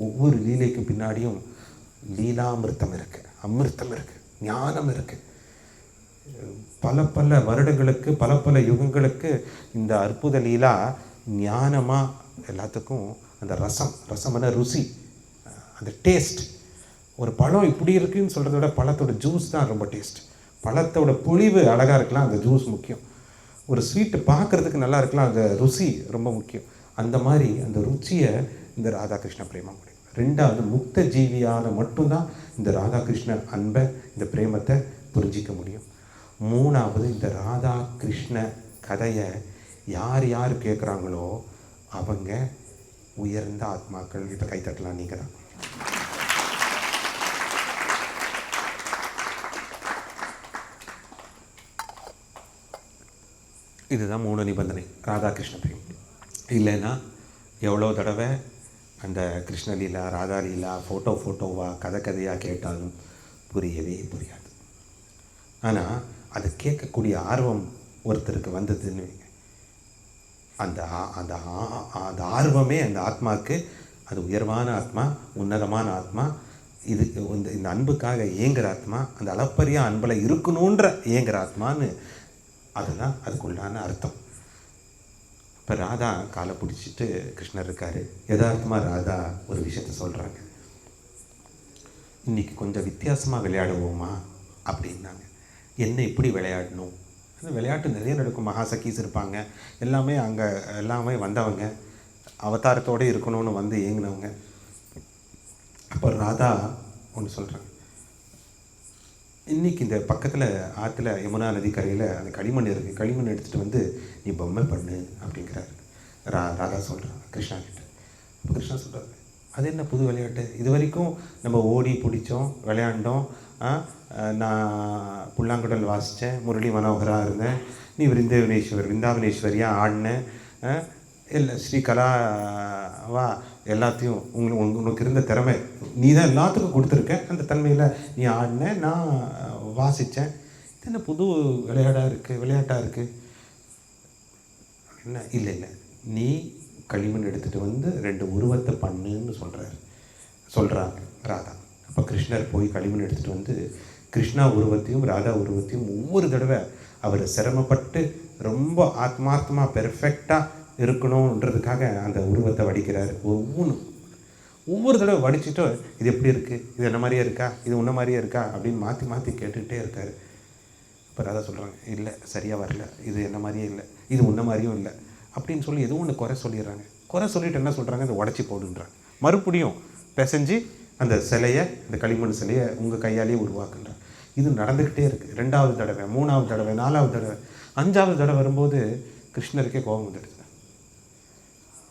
ஒவ்வொரு லீலைக்கும் பின்னாடியும் லீலாமிருத்தம் இருக்குது, அமிர்தம் இருக்குது, ஞானம் இருக்குது. பல வருடங்களுக்கு, பல யுகங்களுக்கு இந்த அற்புத லீலா ஞானமாக எல்லாத்துக்கும் அந்த ரசமான ருசி, அந்த டேஸ்ட். ஒரு பழம் இப்படி இருக்குதுன்னு சொல்கிறத விட பழத்தோட ஜூஸ் தான் ரொம்ப டேஸ்ட். பழத்தோட பொழிவு அழகாக இருக்கலாம், அந்த ஜூஸ் முக்கியம். ஒரு ஸ்வீட்டு பார்க்குறதுக்கு நல்லா இருக்கலாம், அந்த ருசி ரொம்ப முக்கியம். அந்த மாதிரி அந்த ருச்சியை இந்த ராதாகிருஷ்ண பிரேமம் முடியும். ரெண்டாவது, முக்த ஜீவியால் மட்டும்தான் இந்த ராதாகிருஷ்ண அன்பை, இந்த பிரேமத்தை புரிஞ்சிக்க முடியும். 3வது, இந்த ராதாகிருஷ்ண கதையை யார் கேட்குறாங்களோ அவங்க உயர்ந்த ஆத்மாக்கள். இப்போ கைத்தட்டலாம், நீங்கள் தான். இதுதான் 3 நிபந்தனை ராதாகிருஷ்ண பிரேமம். இல்லைன்னா எவ்வளோ தடவை அந்த கிருஷ்ணலீலா, ராதாலீலா ஃபோட்டோவாக கதையாக கேட்டாலும் புரியவே புரியாது. ஆனால் அதை கேட்கக்கூடிய ஆர்வம் ஒருத்தருக்கு வந்ததுன்னு அந்த அந்த அந்த ஆர்வமே அந்த ஆத்மாவுக்கு அது உயர்வான ஆத்மா, உன்னதமான ஆத்மா. இது இந்த அன்புக்காக ஏங்குற ஆத்மா, அந்த அளப்பரிய அன்பில் இருக்கணுன்ற ஏங்குற ஆத்மான்னு அதுதான் அதுக்குள்ளான அர்த்தம். இப்போ ராதா காலை பிடிச்சிட்டு கிருஷ்ணர் இருக்கார். யதார்த்தமாக ராதா ஒரு விஷயத்த சொல்கிறாங்க. இன்றைக்கி கொஞ்சம் வித்தியாசமாக விளையாடுவோமா அப்படின்னாங்க. என்ன இப்படி விளையாடணும்? அந்த விளையாட்டு நிறைய நடக்கும். மகாசக்கீஸ் இருப்பாங்க, எல்லாமே அங்கே எல்லாமே வந்தவங்க, அவதாரத்தோடு இருக்கணும்னு வந்து ஏங்கினவங்க. அப்போ ராதா ஒன்று சொல்கிறாங்க, இன்றைக்கி இந்த பக்கத்தில் ஆற்றுல யமுனா நதி கரையில் அந்த களிமண் இருக்குது, களிமண் எடுத்துகிட்டு வந்து நீ பொம்மை பண்ணு அப்படிங்கிறாரு. ராதா சொல்கிறான் கிருஷ்ணா கிட்ட. அப்போ கிருஷ்ணா சொல்கிறாரு, அது என்ன புது விளையாட்டு? இது வரைக்கும் நம்ம ஓடி பிடிச்சோம், விளையாண்டோம், நான் புல்லாங்குழல் வாசித்தேன், முரளி மனோகராக இருந்தேன், நீ விருந்தாவனேஸ்வரியாக ஆடினேன், இல்லை ஸ்ரீகலாவா எல்லாத்தையும் உனக்கு இருந்த திறமை நீ தான் எல்லாத்துக்கும் கொடுத்துருக்க. அந்த தன்மையில் நீ ஆடின, நான் வாசித்தேன். இது என்ன புது விளையாட்டாக இருக்குது என்ன? இல்லை, நீ களிமண் எடுத்துகிட்டு வந்து 2 உருவத்தை பண்ணுன்னு சொல்கிறாங்க ராதா. அப்போ கிருஷ்ணர் போய் களிமண் எடுத்துகிட்டு வந்து கிருஷ்ணா உருவத்தையும் ராதா உருவத்தையும் ஒவ்வொரு தடவை அவர் சிரமப்பட்டு ரொம்ப ஆத்மார்த்தமாக பெர்ஃபெக்டாக இருக்கணுன்றதுக்காக அந்த உருவத்தை வடிக்கிறார். ஒவ்வொரு தடவை வடிச்சுட்டு இது எப்படி இருக்குது, இது என்ன மாதிரியே இருக்கா, இது உன்ன மாதிரியே இருக்கா அப்படின்னு மாற்றி மாற்றி கேட்டுக்கிட்டே இருக்கார். இப்போ ராதா சொல்கிறாங்க, இல்லை சரியாக வரல, இது என்ன மாதிரியே இல்லை, இது உன்ன மாதிரியும் இல்லை அப்படின்னு சொல்லி எதுவும் ஒன்று குறை சொல்லிடுறாங்க. குறை சொல்லிட்டு என்ன சொல்கிறாங்க, இதை உடச்சி போடுன்றாங்க. மறுபடியும் பிசைஞ்சு அந்த சிலையை, அந்த களிமண் சிலையை உங்கள் கையாலேயே உருவாக்குன்றாங்க. இது நடந்துக்கிட்டே இருக்குது. 2வது தடவை, 3வது தடவை, 4வது தடவை, 5வது தடவை வரும்போது கிருஷ்ணருக்கே கோபம் வந்துடுது.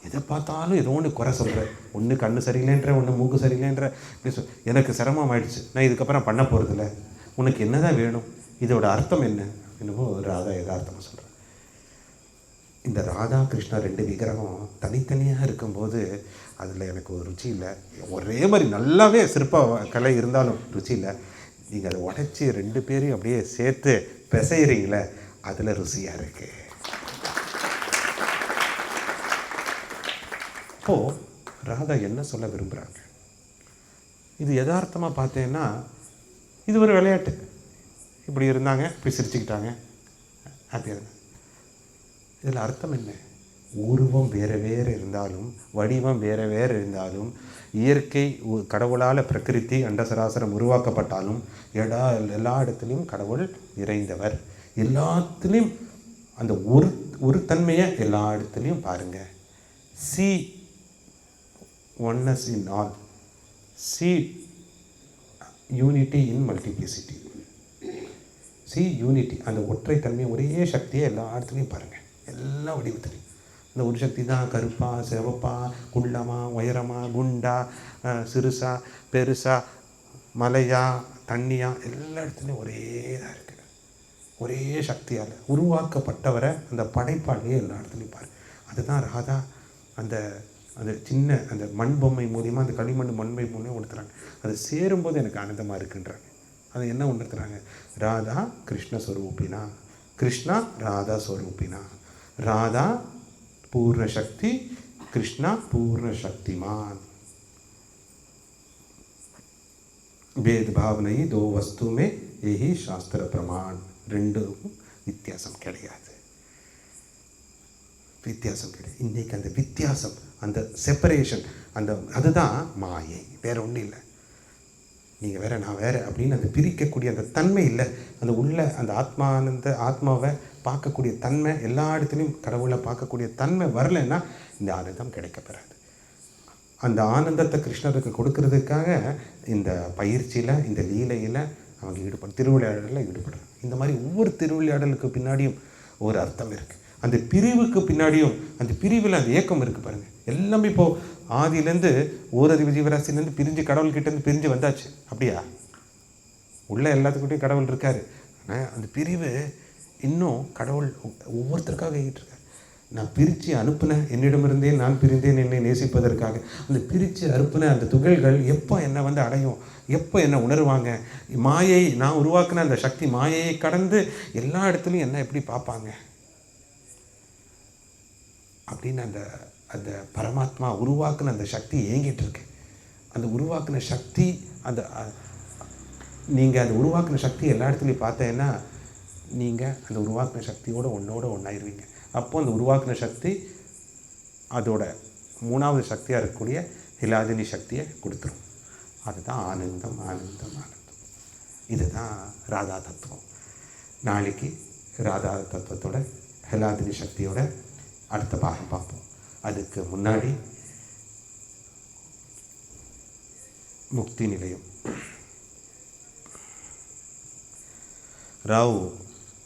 எதை பார்த்தாலும் ஏதோ ஒன்று குறை சொல்கிறேன், ஒன்று கண்ணு சரியில்லைன்ற, ஒன்று மூக்கு சரியில்லைன்ற, இப்படி எனக்கு சிரமம் ஆயிடுச்சு, நான் இதுக்கப்புறம் பண்ண போகிறதில்ல, உனக்கு என்ன தான் வேணும், இதோட அர்த்தம் என்ன என்னவோ ராதா யதார்த்தமாக சொல்கிறேன். இந்த ராதா கிருஷ்ணா 2 விக்கிரகம் தனித்தனியாக இருக்கும்போது அதில் எனக்கு ஒரு ருச்சி இல்லை. ஒரே மாதிரி நல்லாவே சிற்ப கலை இருந்தாலும் ருச்சி இல்லை. நீங்கள் அதை உடச்சி 2 பேரையும் அப்படியே சேர்த்து பிசைகிறீங்களே, அதில் ருசியாக இருக்குது. அப்போது ராதா என்ன சொல்ல விரும்புகிறாங்க, இது யதார்த்தமாக பார்த்தேன்னா இது ஒரு விளையாட்டு. இப்படி இருந்தாங்க, இப்படி சிரிச்சுக்கிட்டாங்க, ஹாப்பியாக இருந்தாங்க. இதில் அர்த்தம் என்ன? உருவம் வேறு வேறு இருந்தாலும், வடிவம் வேறு வேறு இருந்தாலும், இயற்கை கடவுளால் பிரகிருதி அண்டசராசரம் உருவாக்கப்பட்டாலும் எல்லா இடத்துலையும் கடவுள் நிறைந்தவர். எல்லாத்துலேயும் அந்த ஒரு தன்மையை எல்லா இடத்துலையும் பாருங்கள். See oneness in all, see unity in multiplicity, see unity, அந்த ஒற்றை தன்மை, ஒரே சக்தியை எல்லா இடத்துலையும் பாருங்கள், எல்லா வடிவத்துலையும். இந்த ஒரு சக்தி தான் கருப்பா, சிவப்பா, குள்ளமா, உயரமா, குண்டா, சிறுசா, பெருசா, மலையா, தண்ணியா, எல்லா இடத்துலையும் ஒரே இதாக இருக்குது. ஒரே சக்தியால் உருவாக்கப்பட்டவரை அந்த படைப்பாளையே எல்லா இடத்துலையும் பாரு. அதுதான் ராதா அந்த சின்ன அந்த மண் பொம்மை மூலியமாக, அந்த களிமண் மண்மை மூலியமாக உணர்த்துறாங்க. அது சேரும்போது எனக்கு ஆனந்தமாக இருக்குன்றாங்க. அது என்ன உணர்த்துறாங்க? ராதா கிருஷ்ண ஸ்வரூபினா, கிருஷ்ணா ராதா ஸ்வரூபினா, ராதா பூர்ண சக்தி, கிருஷ்ணா பூர்ண சக்திமான். भेदभाव नहीं, 2 वस्तु में यही शास्त्र प्रमाण. 2க்கும் வித்தியாசம் கிடையாது. இன்றைக்கி அந்த வித்தியாசம், அந்த செப்பரேஷன், அதுதான் மாயை, வேறு ஒன்றும் இல்லை. நீங்கள் வேறு, நான் வேறு அப்படின்னு அந்த பிரிக்கக்கூடிய அந்த தன்மை இல்லை. அந்த உள்ள அந்த ஆத்மாவை பார்க்கக்கூடிய தன்மை, எல்லா இடத்துலையும் கடவுளை பார்க்கக்கூடிய தன்மை வரலைன்னா இந்த ஆனந்தம் கிடைக்கப்பெறாது. அந்த ஆனந்தத்தை கிருஷ்ணருக்கு கொடுக்கறதுக்காக இந்த பயிற்சியில், இந்த லீலையில் அவங்க திருவிளையாடலில் ஈடுபடுறாங்க. இந்த மாதிரி ஒவ்வொரு திருவிளையாடலுக்கு பின்னாடியும் ஒரு அர்த்தம் இருக்குது. அந்த பிரிவுக்கு பின்னாடியும், அந்த பிரிவில் அந்த ஏக்கம் இருக்குது பாருங்கள். எல்லாமே இப்போது ஆதியிலேருந்து ஓரறிவு ஜீவராசிலேருந்து பிரிஞ்சு கடவுள்கிட்டேருந்து பிரிஞ்சு வந்தாச்சு. அப்படியா? உள்ள எல்லாத்துக்கிட்டையும் கடவுள் இருக்கார். ஆனால் அந்த பிரிவு இன்னும் கடவுள் ஒவ்வொருத்தருக்காக இருக்கார். நான் பிரித்து அனுப்புனேன், என்னிடமிருந்தே நான் பிரிந்தேன் என்னை நேசிப்பதற்காக. அந்த பிரித்து அனுப்புன அந்த துகள்கள் எப்போ என்னை வந்து அடையும், எப்போ என்னை உணர்வாங்க, மாயை நான் உருவாக்குன அந்த சக்தி மாயையை கடந்து எல்லா இடத்துலையும் என்ன எப்படி பார்ப்பாங்க அப்படின்னு அந்த பரமாத்மா உருவாக்குன அந்த சக்தி ஏங்கிட்டு இருக்கு. அந்த உருவாக்குன சக்தி அந்த நீங்கள் அந்த உருவாக்குன சக்தி எல்லா இடத்துலையும் பார்த்தேன்னா நீங்கள் அந்த உருவாக்குன சக்தியோட ஒன்றாயிருவீங்க. அப்போ அந்த உருவாக்குன சக்தி அதோட 3வது சக்தியாக இருக்கக்கூடிய ஹிலாதினி சக்தியை கொடுத்துரும். அதுதான் ஆனந்தம் ஆனந்தம் ஆனந்தம். இதுதான் ராதா தத்துவம். நாளைக்கு ராதா தத்துவத்தோட ஹிலாதினி சக்தியோட அடுத்த பாகம் பார்ப்போம். அதுக்கு முன்னாடி முக்தி நிலையம். ராவ்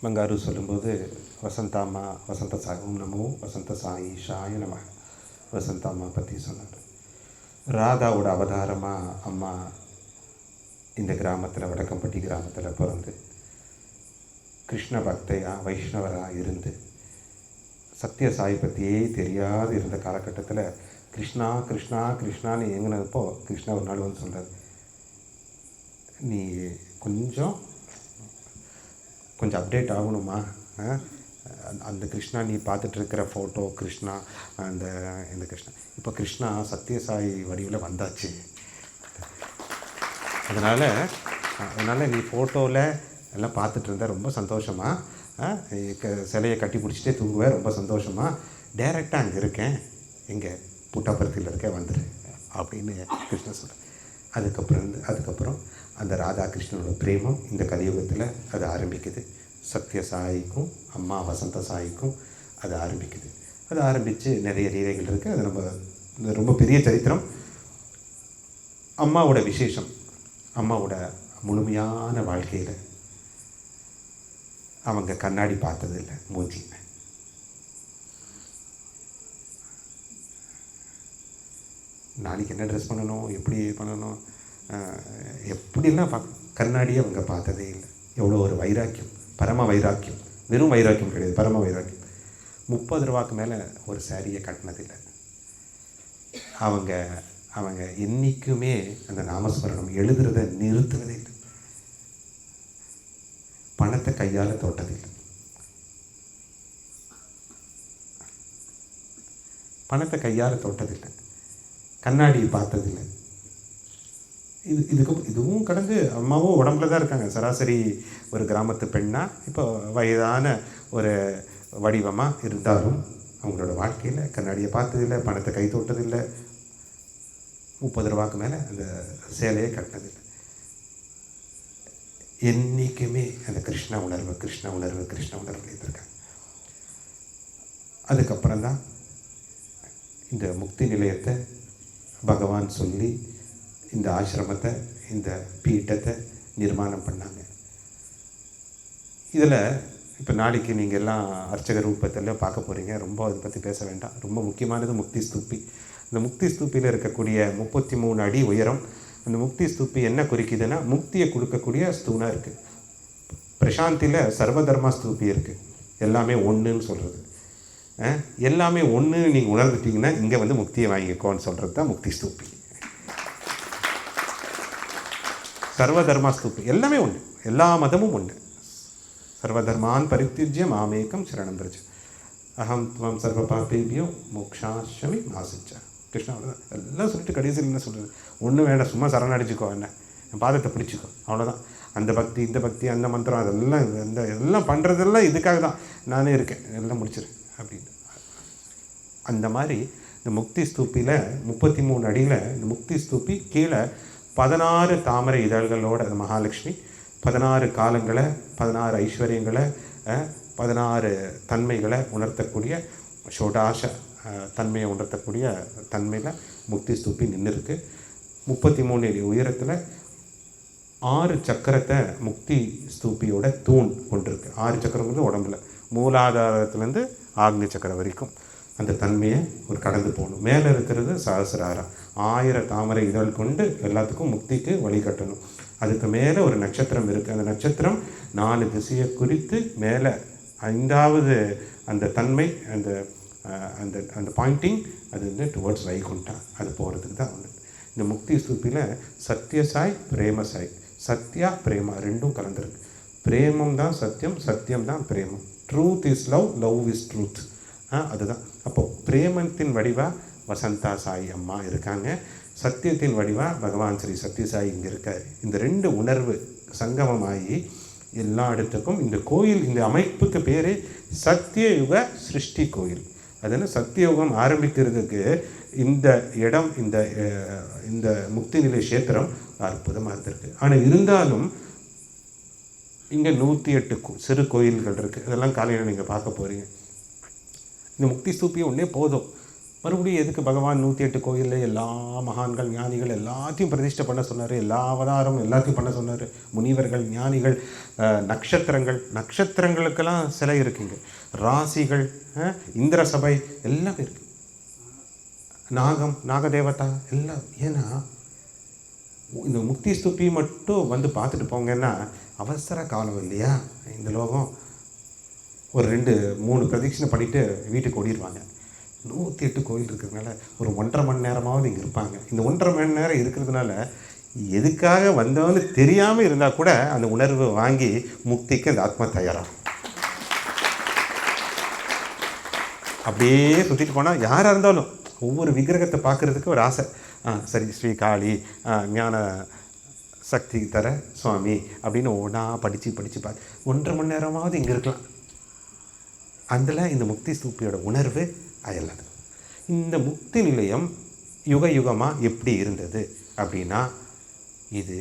பங்காரு சொல்லும்போது வசந்தாமா வசந்த சாயும் நமோ வசந்த சாயி ஷாய நம வசந்தாமா பற்றி சொன்னார். ராதாவோட அவதாரமாக அம்மா இந்த கிராமத்தில் வடக்கம்பட்டி கிராமத்தில் பிறந்து கிருஷ்ண பக்தையாக வைஷ்ணவராக இருந்து சத்திய சாய் பற்றியே தெரியாது இருந்த காலகட்டத்தில் கிருஷ்ணா கிருஷ்ணா கிருஷ்ணான்னு ஏங்கினப்போ கிருஷ்ணா ஒரு நாள் வந்து சொல்கிறார், நீ கொஞ்சம் அப்டேட் ஆகணுமா, அந்த கிருஷ்ணா நீ பார்த்துட்ருக்கிற ஃபோட்டோ கிருஷ்ணா இந்த கிருஷ்ணா இப்போ கிருஷ்ணா சத்யசாயி வடிவில் வந்தாச்சு. அதனால் நீ ஃபோட்டோவில் எல்லாம் பார்த்துட்டு இருந்தா ரொம்ப சந்தோஷமாக சிலையை கட்டி பிடிச்சிட்டே தூங்குவேன், ரொம்ப சந்தோஷமாக டைரெக்டாக அங்கே இருக்கேன், எங்கே புட்டாபுரத்தில் இருக்க வந்துடு அப்படின்னு கிருஷ்ணன் சொல்கிறேன். அதுக்கப்புறம் அந்த ராதா கிருஷ்ணனோட பிரேமம் இந்த கலியுகத்தில் அது ஆரம்பிக்குது. சத்யசாயிக்கும் அம்மா வசந்த சாயிக்கும் அது ஆரம்பிக்குது. அது ஆரம்பித்து நிறைய லீலைகள் இருக்குது. அது நம்ம ரொம்ப பெரிய சரித்திரம். அம்மாவோட விசேஷம், அம்மாவோட முழுமையான வாழ்க்கையில் அவங்க கண்ணாடி பார்த்ததில்லை மூஞ்சி. நாளைக்கு என்ன ட்ரெஸ் பண்ணணும், எப்படி பண்ணணும், எப்படிலாம் கண்ணாடியே அவங்க பார்த்ததே இல்லை. எவ்வளோ ஒரு வைராக்கியம், பரம வைராக்கியம். வெறும் வைராக்கியம் கிடையாது, பரம வைராக்கியம். 30 ரூபாய்க்கு மேலே ஒரு சாரியை கட்டினதில்லை. அவங்க என்றைக்குமே அந்த நாமஸ்மரணம் எழுதுறதை நிறுத்துவதே இல்லை. பணத்தை கையால் தொட்டதில்லை. கண்ணாடியை பார்த்ததில்லை. இதுவும் கடந்து அம்மாவும் உடம்புல தான் இருக்காங்க. சராசரி ஒரு கிராமத்து பெண்ணாக இப்போ வயதான ஒரு வடிவமாக இருந்தாலும் அவங்களோட வாழ்க்கையில் கண்ணாடியை பார்த்ததில்லை, பணத்தை கை தொட்டதில்லை, 30 ரூபாய்க்கு மேலே அந்த சேலையை கட்டினதில்லை. என்றைக்குமே அந்த கிருஷ்ண உணர்வு இருந்திருக்காங்க. அதுக்கப்புறம் தான் இந்த முக்தி நிலையத்தை பகவான் சொல்லி இந்த ஆசிரமத்தை, இந்த பீட்டத்தை நிர்மாணம் பண்ணாங்க. இதில் இப்போ நாளைக்கு நீங்கள் எல்லாம் அர்ச்சக ரூபத்தில் பார்க்க போகிறீங்க. ரொம்ப அதை பற்றி பேச வேண்டாம். ரொம்ப முக்கியமானது முக்தி ஸ்தூபி. இந்த முக்தி ஸ்தூப்பியில் இருக்கக்கூடிய 33 அடி உயரம். அந்த முக்தி ஸ்தூப்பி என்ன குறிக்குதுன்னா முக்தியை கொடுக்கக்கூடிய ஸ்தூணம் இருக்குது. பிரசாந்தியில் சர்வதர்மா ஸ்தூப்பி இருக்குது. எல்லாமே ஒன்றுன்னு சொல்கிறது. எல்லாமே ஒன்று நீங்கள் உணர்ந்துட்டிங்கன்னா இங்கே வந்து முக்தியை வாங்கிக்கோன்னு சொல்கிறது தான் முக்தி ஸ்தூப்பி. சர்வதர்மா ஸ்தூப்பி எல்லாமே ஒன்று, எல்லா மதமும் ஒன்று. சர்வதர்மான் பரித்யஜ்ய மாமேகம் சரணம் பிரஜ அகம் துவம் சர்வ பாபேபியோ மோக்ஷாஸ்மி மாசிச்ச. கிருஷ்ணா அவ்வளோதான். எல்லாம் சொல்லிட்டு கடைசியில் என்ன சொல்கிறது, ஒன்றும் வேண்டாம், சும்மா சரணடிச்சுக்கோ, என்ன என் பாதத்தை பிடிச்சிக்கோ, அவ்வளோதான். அந்த பக்தி இந்த பக்தி அந்த மந்திரம் அதெல்லாம் எல்லாம் பண்ணுறதெல்லாம் இதுக்காக தான் நானே இருக்கேன், எல்லாம் முடிச்சிரு அப்படின்னு. அந்த மாதிரி இந்த முக்தி ஸ்தூப்பியில் 33 அடியில் இந்த முக்தி ஸ்தூப்பி கீழே 16 தாமரை இதழ்களோட மகாலட்சுமி 16 காலங்களை, 16 ஐஸ்வர்யங்களை, 16 தன்மைகளை உணர்த்தக்கூடிய ஷோடாஷ தன்மையை உணர்த்தக்கூடிய தன்மையில் முக்தி ஸ்தூப்பி நின்று இருக்கு. 33 அடி உயரத்தில் 6 சக்கரத்தை முக்தி ஸ்தூப்பியோட தூண் கொண்டிருக்கு. 6 சக்கரங்கிறது உடம்புல மூலாதாரத்துலேருந்து ஆக்னி சக்கரம் வரைக்கும் அந்த தன்மையை ஒரு கடந்து போகணும். மேலே இருக்கிறது சஹசிராரம், 1000 தாமரை இதழ் கொண்டு எல்லாத்துக்கும் முக்திக்கு வழிகட்டணும். அதுக்கு மேலே ஒரு நட்சத்திரம் இருக்குது. அந்த நட்சத்திரம் 4 திசையை குறித்து மேலே 5வது அந்த தன்மை, அந்த அந்த அந்த பாயிண்டிங் அது வந்து டுவர்ட்ஸ் வைகுண்டா, அது போகிறதுக்கு தான் ஒன்று. இந்த முக்தி ஸ்தூப்பியில் சத்யசாய் பிரேமசாய், சத்யா பிரேமா ரெண்டும் கலந்துருக்கு. பிரேமம் தான் சத்தியம், சத்தியம் தான் பிரேமம். Truth is love, love is truth. அதுதான். அப்போது பிரேமத்தின் வடிவாக வசந்தா சாய் அம்மா இருக்காங்க, சத்தியத்தின் வடிவாக பகவான் ஸ்ரீ சத்யசாயி இங்கே இருக்கார். இந்த 2 உணர்வு சங்கமமாகி எல்லா இடத்துக்கும் இந்த கோயில், இந்த அமைப்புக்கு பேர் சத்தியயுக சிருஷ்டி கோயில். அதனால் சத்தியயுகம் ஆரம்பிக்கிறதுக்கு இந்த இடம், இந்த முக்தி நிலை கஷேத்திரம் அற்புதமாக இருந்திருக்கு. ஆனால் இருந்தாலும் இங்கே 108 சிறு கோயில்கள் இருக்குது. அதெல்லாம் காலையில் நீங்கள் பார்க்க போகிறீங்க. இந்த முக்தி ஸ்தூபியம் ஒன்றே போதும். மறுபடியும் எதுக்கு பகவான் 108 கோயிலில் எல்லா மகான்கள் ஞானிகள் எல்லாத்தையும் பிரதிஷ்டை பண்ண சொன்னார், எல்லா அவதாரம் எல்லாத்தையும் பண்ண சொன்னார். முனிவர்கள், ஞானிகள், நட்சத்திரங்களுக்கெல்லாம் சிலை இருக்குங்க, ராசிகள், இந்திர சபை எல்லாமே இருக்குது, நாகதேவதா எல்லாம். ஏன்னா இந்த முக்தி ஸ்தூபி மட்டும் வந்து பார்த்துட்டு போங்கன்னா அவசர காலம் இல்லையா இந்த லோகம். ஒரு 2-3 பிரதட்சணை பண்ணிவிட்டு வீட்டுக்கு ஓடிடுவாங்க. 108 கோயில் இருக்கிறதுனால ஒரு 1.5 மணி நேரமாவது இங்கே இருப்பாங்க. இந்த 1.5 மணி நேரம் இருக்கிறதுனால எதுக்காக வந்தவன்னு தெரியாமல் இருந்தால் கூட அந்த உணர்வு வாங்கி முக்திக்கு அந்த ஆத்மா தயாராகும். அப்படியே சுற்றிட்டு போனால் யாராக இருந்தாலும் ஒவ்வொரு விக்கிரகத்தை பார்க்குறதுக்கு ஒரு ஆசை. சரி, ஸ்ரீ காளி, ஞான சக்தி தர சுவாமி அப்படின்னு ஒன்றா படித்து பார்த்து 1.5 மணி நேரமாவது இங்கே இருக்கலாம். அதில் இந்த முக்தி ஸ்தூபியோட உணர்வு அயலாது. இந்த முக்தி நிலையம் யுகமாக எப்படி இருந்தது அப்படின்னா, இது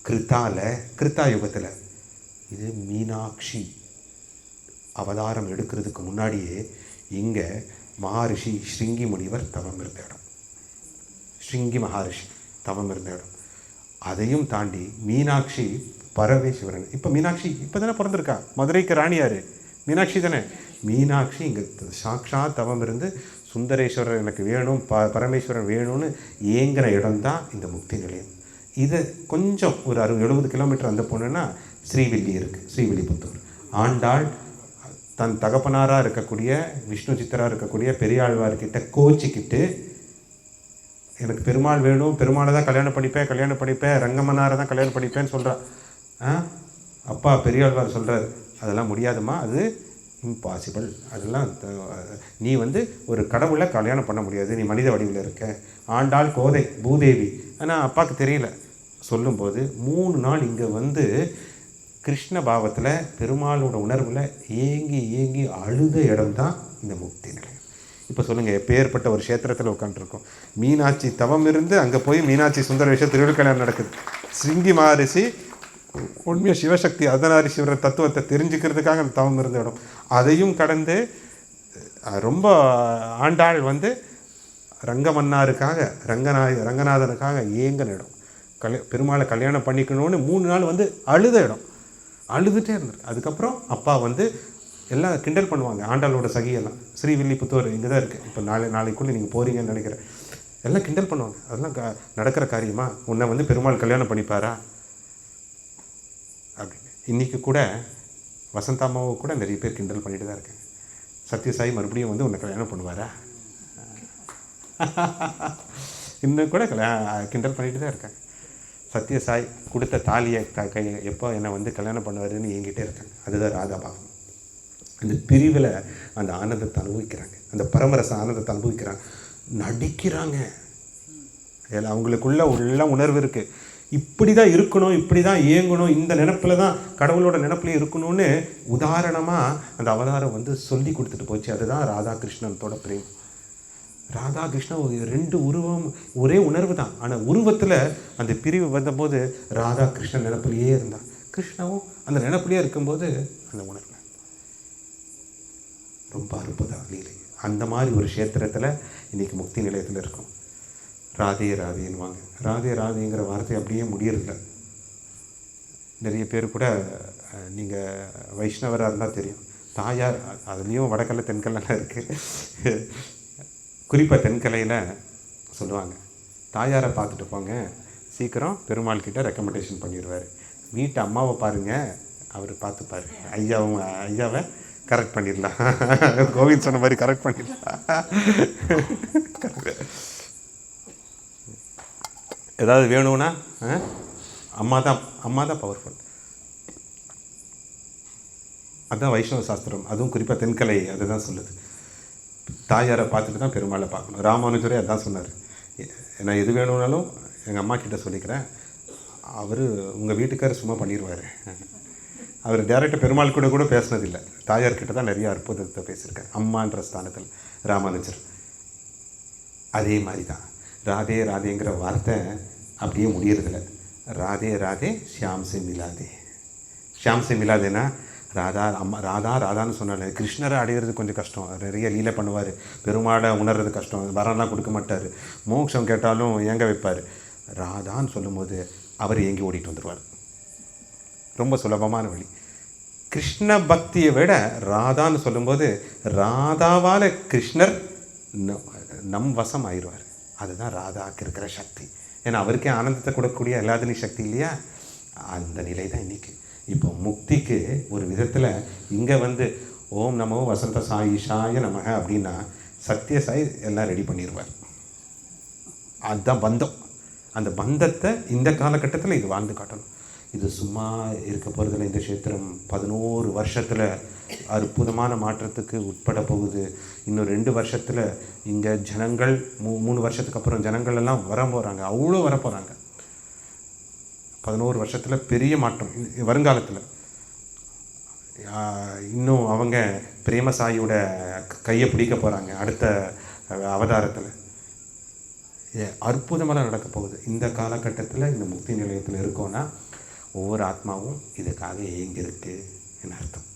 கிருத்தா யுகத்தில் இது மீனாட்சி அவதாரம் எடுக்கிறதுக்கு முன்னாடியே இங்கே மகாரிஷி ஸ்ருங்கி முனிவர் தவம் இருந்த இடம், ஸ்ருங்கி மகாரிஷி தவம் இருந்த இடம். அதையும் தாண்டி மீனாட்சி பரமேஸ்வரன். இப்போ மீனாட்சி இப்போ தானே பிறந்திருக்கா, மதுரைக்கு ராணி யார்? மீனாட்சி தானே. மீனாட்சி இங்கே சாக்ஷாத் தவம் இருந்து சுந்தரேஸ்வரர் எனக்கு வேணும், பரமேஸ்வரன் வேணும்னு ஏங்குற இடம்தான் இந்த முக்தி நிலையம். இதை கொஞ்சம் ஒரு 60-70 கிலோமீட்டர் அந்த போனோன்னா ஸ்ரீவில்லி இருக்குது, ஸ்ரீவில்லிபுத்தூர். ஆண்டாள் தன் தகப்பனாராக இருக்கக்கூடிய விஷ்ணு சித்தராக இருக்கக்கூடிய பெரியாழ்வார்கிட்ட கோச்சிக்கிட்டு எனக்கு பெருமாள் வேணும், பெருமாளை தான் கல்யாணம் பண்ணிப்பேன், ரங்கமன்னாரை தான் கல்யாணம் பண்ணிப்பேன்னு சொல்கிறான். அப்பா பெரியாழ்வார் சொல்கிறார், அதெல்லாம் முடியாதுமா, அது இம்பாசிபிள், அதெல்லாம் நீ ஒரு கடவுளை கல்யாணம் பண்ண முடியாது, நீ மனித வடிவில் இருக்க. ஆண்டாள் கோதை பூதேவி. ஆனால் அப்பாவுக்கு தெரியல. சொல்லும்போது 3 நாள் இங்கே கிருஷ்ண பாவத்தில் பெருமாளோட உணர்வில் ஏங்கி அழுத இடம்தான் இந்த முக்தி நிலையம். இப்போ சொல்லுங்கள், எப்பேற்பட்ட ஒரு க்ஷேத்திரத்தில் உட்காந்துருக்கோம். மீனாட்சி தவம் இருந்து அங்கே போய் மீனாட்சி சுந்தரேஸ்வரர் திருவிழா நடக்குது. ஸ்ருங்கி மகரிஷி உண்மையாக சிவசக்தி அர்த்தநாரீஸ்வரர் தத்துவத்தை தெரிஞ்சுக்கிறதுக்காக அந்த தவம் இருந்த இடம். அதையும் கடந்து ரொம்ப ஆண்டாள் ரங்கமன்னாருக்காக ரங்கநாதனுக்காக ஏங்கின இடம். பெருமாளை கல்யாணம் பண்ணிக்கணும்னு 3 நாள் அழுத இடம், அழுதுகிட்டே இருந்திருக்கு. அதுக்கப்புறம் அப்பா எல்லாம் கிண்டல் பண்ணுவாங்க, ஆண்டாளோட சகியெல்லாம். ஸ்ரீவில்லிபுத்தூர் இங்கே தான் இருக்குது. இப்போ நாளைக்குள்ளே நீங்கள் போகிறீங்கன்னு நினைக்கிறேன். எல்லாம் கிண்டல் பண்ணுவாங்க. அதெல்லாம் நடக்கிற காரியமா? உன்னை பெருமாள் கல்யாணம் பண்ணிப்பாரா அப்படின்னு. இன்றைக்கி கூட வசந்தாமாவை கூட நிறைய பேர் கிண்டல் பண்ணிட்டு தான் இருக்காங்க. சத்யசாயி மறுபடியும் உன்னை கல்யாணம் பண்ணுவாரா? இன்னும் கூட கிண்டல் பண்ணிட்டு தான் இருக்காங்க. சத்யசாய் கொடுத்த தாலியை எப்போ என்னை கல்யாணம் பண்ணுவாருன்னு என்கிட்டே இருக்காங்க. அதுதான் ராதாபாவம். அந்த பிரிவில் அந்த ஆனந்தத்தை அனுபவிக்கிறாங்க, அந்த பரமரச ஆனந்தத்தை அனுபவிக்கிறாங்க, நடிக்கிறாங்க. அவங்களுக்குள்ள உள்ள உணர்வு இருக்குது. இப்படி தான் இருக்கணும், இப்படி தான் இயங்கணும், இந்த நினப்பில் தான் கடவுளோட நினப்பில் இருக்கணும்னு உதாரணமாக அந்த அவதாரம் சொல்லி கொடுத்துட்டு போச்சு. அதுதான் ராதாகிருஷ்ணனத்தோட பிரேம். ராதாகிருஷ்ணன் 2 உருவம், ஒரே உணர்வு தான். ஆனால் உருவத்தில் அந்த பிரிவு வந்தபோது ராதாகிருஷ்ணன் நினப்பிலேயே இருந்தான், கிருஷ்ணவும் அந்த நினப்பிலேயே இருக்கும்போது அந்த உணர்வு ரொம்ப அற்புத லீலை. அந்த மாதிரி ஒரு க்ஷேத்திரத்தில் இன்றைக்கி முக்தி நிலையத்தில் இருக்கும். ராதே ராதேன்னுவாங்க. ராதே ராதேங்கிற வார்த்தை அப்படியே முடியறதில்ல. நிறைய பேர் கூட நீங்கள் வைஷ்ணவராக இருந்தால் தெரியும், தாயார் அதுலேயும் வடக்கல்ல தென்கல்லாம் இருக்குது. குறிப்பாக தென்கலையில் சொல்லுவாங்க, தாயாரை பார்த்துட்டு போங்க, சீக்கிரம் பெருமாள்கிட்ட ரெக்கமெண்டேஷன் பண்ணிடுவார். வீட்டு அம்மாவை பாருங்கள், அவர் பார்த்துப்பார், ஐயாவை கரெக்ட் பண்ணிடலாம். கோவிந்த் சொன்ன மாதிரி கரெக்ட் பண்ணிடலாம். ஏதாவது வேணும்னா அம்மா தான் பவர்ஃபுல். அதுதான் வைஷ்ணவ சாஸ்திரம். அதுவும் குறிப்பாக தென்கலை அதுதான் சொல்லுது. தாயாரை பார்த்துட்டு தான் பெருமாளை பார்க்கணும். ராமானுஜரே அதான் சொன்னார். நான் எது வேணும்னாலும் எங்கள் அம்மா கிட்ட சொல்லிக்கிறேன், அவர் உங்கள் வீட்டுக்காரர் சும்மா பண்ணிடுவார். அவர் டேரெக்டாக பெருமாள் கூட பேசினதில்லை, தாயார்கிட்ட தான் நிறைய அற்புதத்தை பேசியிருக்கார் அம்மான்ற ஸ்தானத்தில் ராமானுஜர். அதே மாதிரி தான் ராதே ராதேங்கிற வார்த்தை அப்படியே முடியறதில்ல. ராதே ராதே ஷியாம் சே மிலாதே. ஷியாம் சே மிலாதேனா ராதா அம்மா ராதான்னு சொன்னாலே கிருஷ்ணரை அடையிறது கொஞ்சம் கஷ்டம், நிறைய லீலை பண்ணுவார், பெருமாளை உணர்றது கஷ்டம், வரம்லாம் கொடுக்க மாட்டார், மோட்சம் கேட்டாலும் ஏங்க வைப்பார். ராதான்னு சொல்லும்போது அவர் ஏங்கி ஓடிட்டு வந்துடுவார். ரொம்ப சுலபமான வழி. கிருஷ்ண பக்தியை விட ராதான்னு சொல்லும்போது ராதாவால் கிருஷ்ணர் நம் வசம் ஆயிடுவார். அதுதான் ராதாவுக்கு இருக்கிற சக்தி. ஏன்னா அவருக்கே ஆனந்தத்தை கொடுக்கக்கூடிய எல்லாதனி சக்தி இல்லையா, அந்த நிலை தான் இன்றைக்கி. இப்போ முக்திக்கு ஒரு விதத்தில் இங்கே ஓம் நமோ வசந்த சாயிஷாய நமக அப்படின்னா சத்திய சாய் எல்லாம் ரெடி பண்ணிடுவார். அதுதான் பந்தம். அந்த பந்தத்தை இந்த காலகட்டத்தில் இது வாழ்ந்து காட்டணும். இது சும்மா இருக்க போகிறதில்ல. இந்த க்ஷேத்திரம் 11 வருஷத்தில் அற்புதமான மாற்றத்துக்கு உட்பட போகுது. இன்னும் 2 வருஷத்தில் இங்கே ஜனங்கள் 3 வருஷத்துக்கு அப்புறம் ஜனங்கள் எல்லாம் வர போகிறாங்க, அவ்வளோ வர போகிறாங்க. 11 வருஷத்தில் பெரிய மாற்றம் வருங்காலத்தில். இன்னும் அவங்க பிரேமசாயியோட கையை பிடிக்க போகிறாங்க அடுத்த அவதாரத்தில். அற்புதமெல்லாம் நடக்க போகுது. இந்த காலகட்டத்தில் இந்த முக்தி நிலையத்தில் இருக்கோன்னா ஒவ்வொரு ஆத்மாவும் இதுக்காக ஏங்கிருக்கு என்ன அர்த்தம்.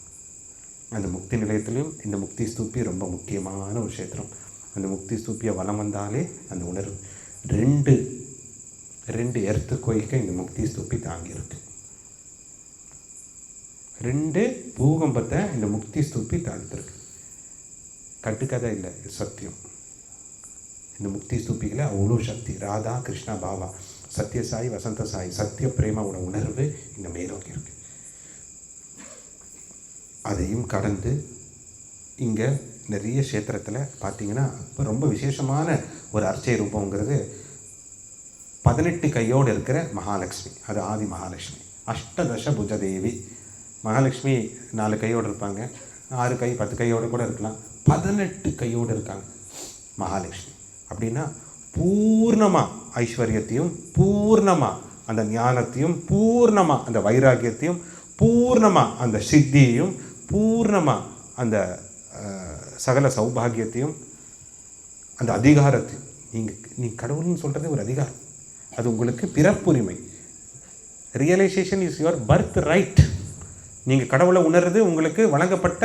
அந்த முக்தி நிலையத்திலையும் இந்த முக்தி ஸ்தூப்பி ரொம்ப முக்கியமான ஒரு க்ஷேத்திரம். அந்த முக்தி ஸ்தூப்பியை வலம் வந்தாலே அந்த உணர்வு ரெண்டு எர்த்துக்கோய்க்க இந்த முக்தி ஸ்தூப்பி தாங்கியிருக்கு. 2 பூகம்பத்தை இந்த முக்தி ஸ்தூப்பி தாழ்த்திருக்கு. கட்டுக்கதை இல்லை, சத்தியம். இந்த முக்தி ஸ்தூப்பிகளை அவ்வளோ சக்தி. ராதா கிருஷ்ணா பாவா சத்யசாயி வசந்த சாயி சத்திய பிரேமாவோட உணர்வு இந்த மேலோங்கி இருக்கு. அதையும் கடந்து இங்கே நிறைய க்ஷேத்திரத்தில் பார்த்தீங்கன்னா இப்போ ரொம்ப விசேஷமான ஒரு அர்ச்சை ரூபங்கிறது 18 கையோடு இருக்கிற மகாலட்சுமி. அது ஆதி மகாலட்சுமி. அஷ்டதச புஜதேவி. மகாலட்சுமி 4 கையோடு இருப்பாங்க, 6 கை 10 கையோடு கூட இருக்கலாம். 18 கையோடு இருக்காங்க மகாலட்சுமி. அப்படின்னா பூர்ணமாக ஐஸ்வர்யத்தையும், பூர்ணமாக அந்த ஞானத்தையும், பூர்ணமாக அந்த வைராக்கியத்தையும், பூர்ணமாக அந்த சித்தியையும், பூர்ணமாக அந்த சகல சௌபாகியத்தையும், அந்த அதிகாரத்தையும். நீங்கள் கடவுள்னு சொல்கிறது ஒரு அதிகாரம். அது உங்களுக்கு பிறப்புரிமை. Realisation is your birth right. நீங்கள் கடவுளை உணர்றது உங்களுக்கு வழங்கப்பட்ட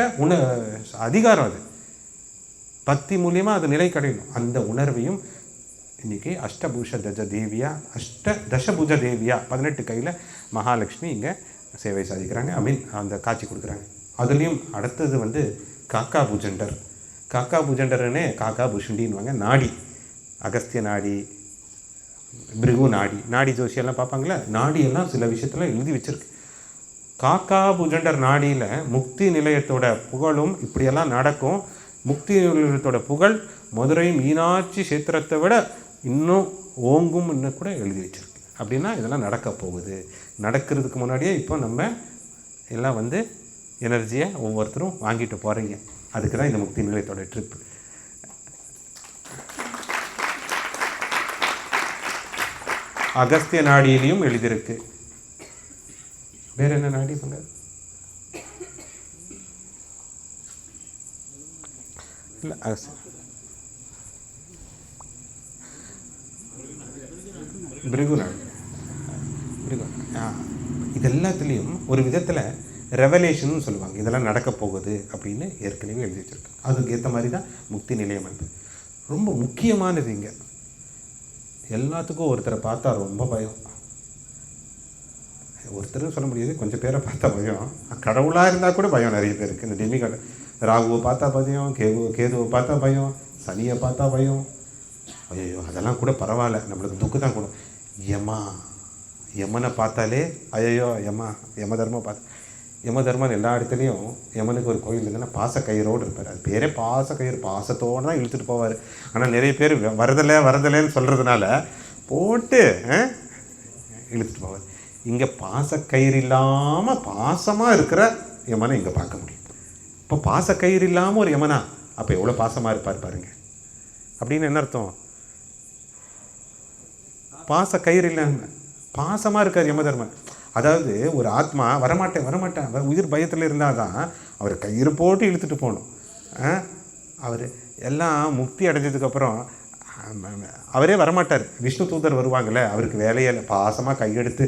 அதிகாரம். அது பக்தி மூலியமாக அது நிலை கிடையணும். அந்த உணர்வையும் இன்றைக்கி அஷ்டபூஷ தஜ தேவியா, தசபுஜ தேவியா 18 கையில் மகாலட்சுமி இங்கே சேவை சாதிக்கிறாங்க. அந்த காட்சி கொடுக்குறாங்க. அதுலேயும் அடுத்தது காக்கா புஜண்டர். காக்கா புஜண்டர்னே காக்கா புஷுண்டின்வாங்க. நாடி, அகஸ்திய நாடி, பிருகு நாடி, நாடி ஜோசியெல்லாம் பார்ப்பாங்களே, நாடியெல்லாம் சில விஷயத்தில் எழுதி வச்சுருக்கு. காக்கா புஜண்டர் நாடியில் முக்தி நிலையத்தோட புகழும் இப்படியெல்லாம் நடக்கும். முக்தி நிலையத்தோட புகழ் மதுரை மீனாட்சி கஷேத்திரத்தை விட இன்னும் ஓங்கும்னு கூட எழுதி வச்சுருக்கு. அப்படின்னா இதெல்லாம் நடக்க போகுது. நடக்கிறதுக்கு முன்னாடியே இப்போ நம்ம எல்லாம் எனர்ஜியை ஒவ்வொருத்தரும் வாங்கிட்டு போகிறீங்க. அதுக்கு தான் இந்த முக்தி நிலையத்தோட ட்ரிப். அகஸ்திய நாடியிலையும் எழுதியிருக்கு. வேற என்ன நாடி சொங்க? இல்லை, பிருகு நாடி. இது எல்லாத்துலேயும் ஒரு விதத்தில் ரெவலேஷன் சொல்லுவாங்க. இதெல்லாம் நடக்க போகுது அப்படின்னு ஏற்கனவே எழுதி வச்சிருக்கு. அதுக்கு ஏற்ற மாதிரி தான் முக்தி நிலையம் ரொம்ப முக்கியமானது. இங்கே எல்லாத்துக்கும் ஒருத்தரை பார்த்தா ரொம்ப பயம். ஒருத்தரும் சொல்ல முடியாது, கொஞ்சம் பேரை பார்த்தா பயம். கடவுளாக இருந்தால் கூட பயம் நிறைய பேருக்கு. இந்த டெமிகாட் ராகுவை பார்த்தா பயம், கேதுவை பார்த்தா பயம், சனியை பார்த்தா பயம். ஐயோ அதெல்லாம் கூட பரவாயில்ல, நம்மளுக்கு துக்கு தான் கூட. யமனை பார்த்தாலே ஐயோ யம தர்மம் பார்த்து. யம தர்மன் எல்லா இடத்துலையும் யமனுக்கு ஒரு கோயில் இருந்ததுன்னா பாசக்கயிறோடு இருப்பார். அது பேரே பாசக்கயிறு. பாசத்தோடு தான் இழுத்துட்டு போவார். ஆனால் நிறைய பேர் வரதில்லைன்னு சொல்கிறதுனால போட்டு இழுத்துட்டு போவார். இங்கே பாசக்கயிறு இல்லாமல் பாசமாக இருக்கிற யமனை இங்கே பார்க்க முடியும். இப்போ பாசக்கயிறு இல்லாமல் ஒரு யமனா அப்போ எவ்வளோ பாசமாக இருப்பார் பாருங்க. அப்படின்னு என்ன அர்த்தம்? பாசக்கயிறு இல்லாமல் பாசமாக இருக்கார் யமதர்மன். அதாவது ஒரு ஆத்மா வரமாட்டேன் உயிர் பயத்தில் இருந்தால் தான் அவர் கயிறு போட்டு இழுத்துட்டு போகணும். அவர் எல்லாம் முக்தி அடைஞ்சதுக்கப்புறம் அவரே வரமாட்டார். விஷ்ணு தூதர் வருவாங்கள்ல, அவருக்கு வேலையில் பாசமாக கையெடுத்து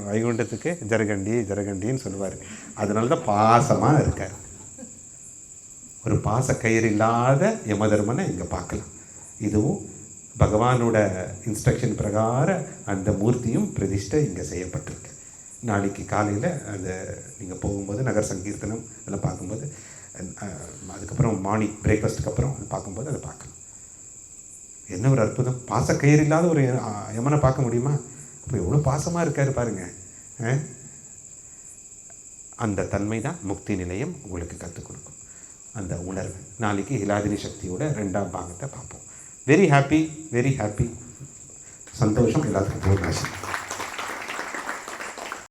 வைகுண்டத்துக்கு ஜரகண்டின்னு சொல்லுவார். அதனால தான் பாசமாக இருக்கார். ஒரு பாச கயிறு இல்லாத யமதர்மனை இங்கே பார்க்கலாம். இதுவும் பகவானோட இன்ஸ்ட்ரக்ஷன் பிரகாரம் அந்த மூர்த்தியும் பிரதிஷ்டை இங்கே செய்யப்பட்டிருக்கு. நாளைக்கு காலையில் அந்த நீங்கள் போகும்போது நகர் சங்கீர்த்தனம் அதெல்லாம் பார்க்கும்போது, அதுக்கப்புறம் மார்னிங் பிரேக்ஃபாஸ்ட்டுக்கு அப்புறம் அது பார்க்கும்போது அதை பார்க்கலாம். என்ன ஒரு அற்புதம்! பாசக்கயிறு இல்லாத ஒரு யமனை பார்க்க முடியுமா? அப்போ எவ்வளோ பாசமாக இருக்கார் பாருங்கள். அந்த தன்மை தான் முக்தி நிலையம் உங்களுக்கு கற்றுக் கொடுக்கும். அந்த உணர்வு நாளைக்கு ஹிலாதினி சக்தியோட 2ஆம் பாகத்தை பார்ப்போம். Very happy. சந்தோஷம். எல்லாத்துக்கும் பூர்ணாசி.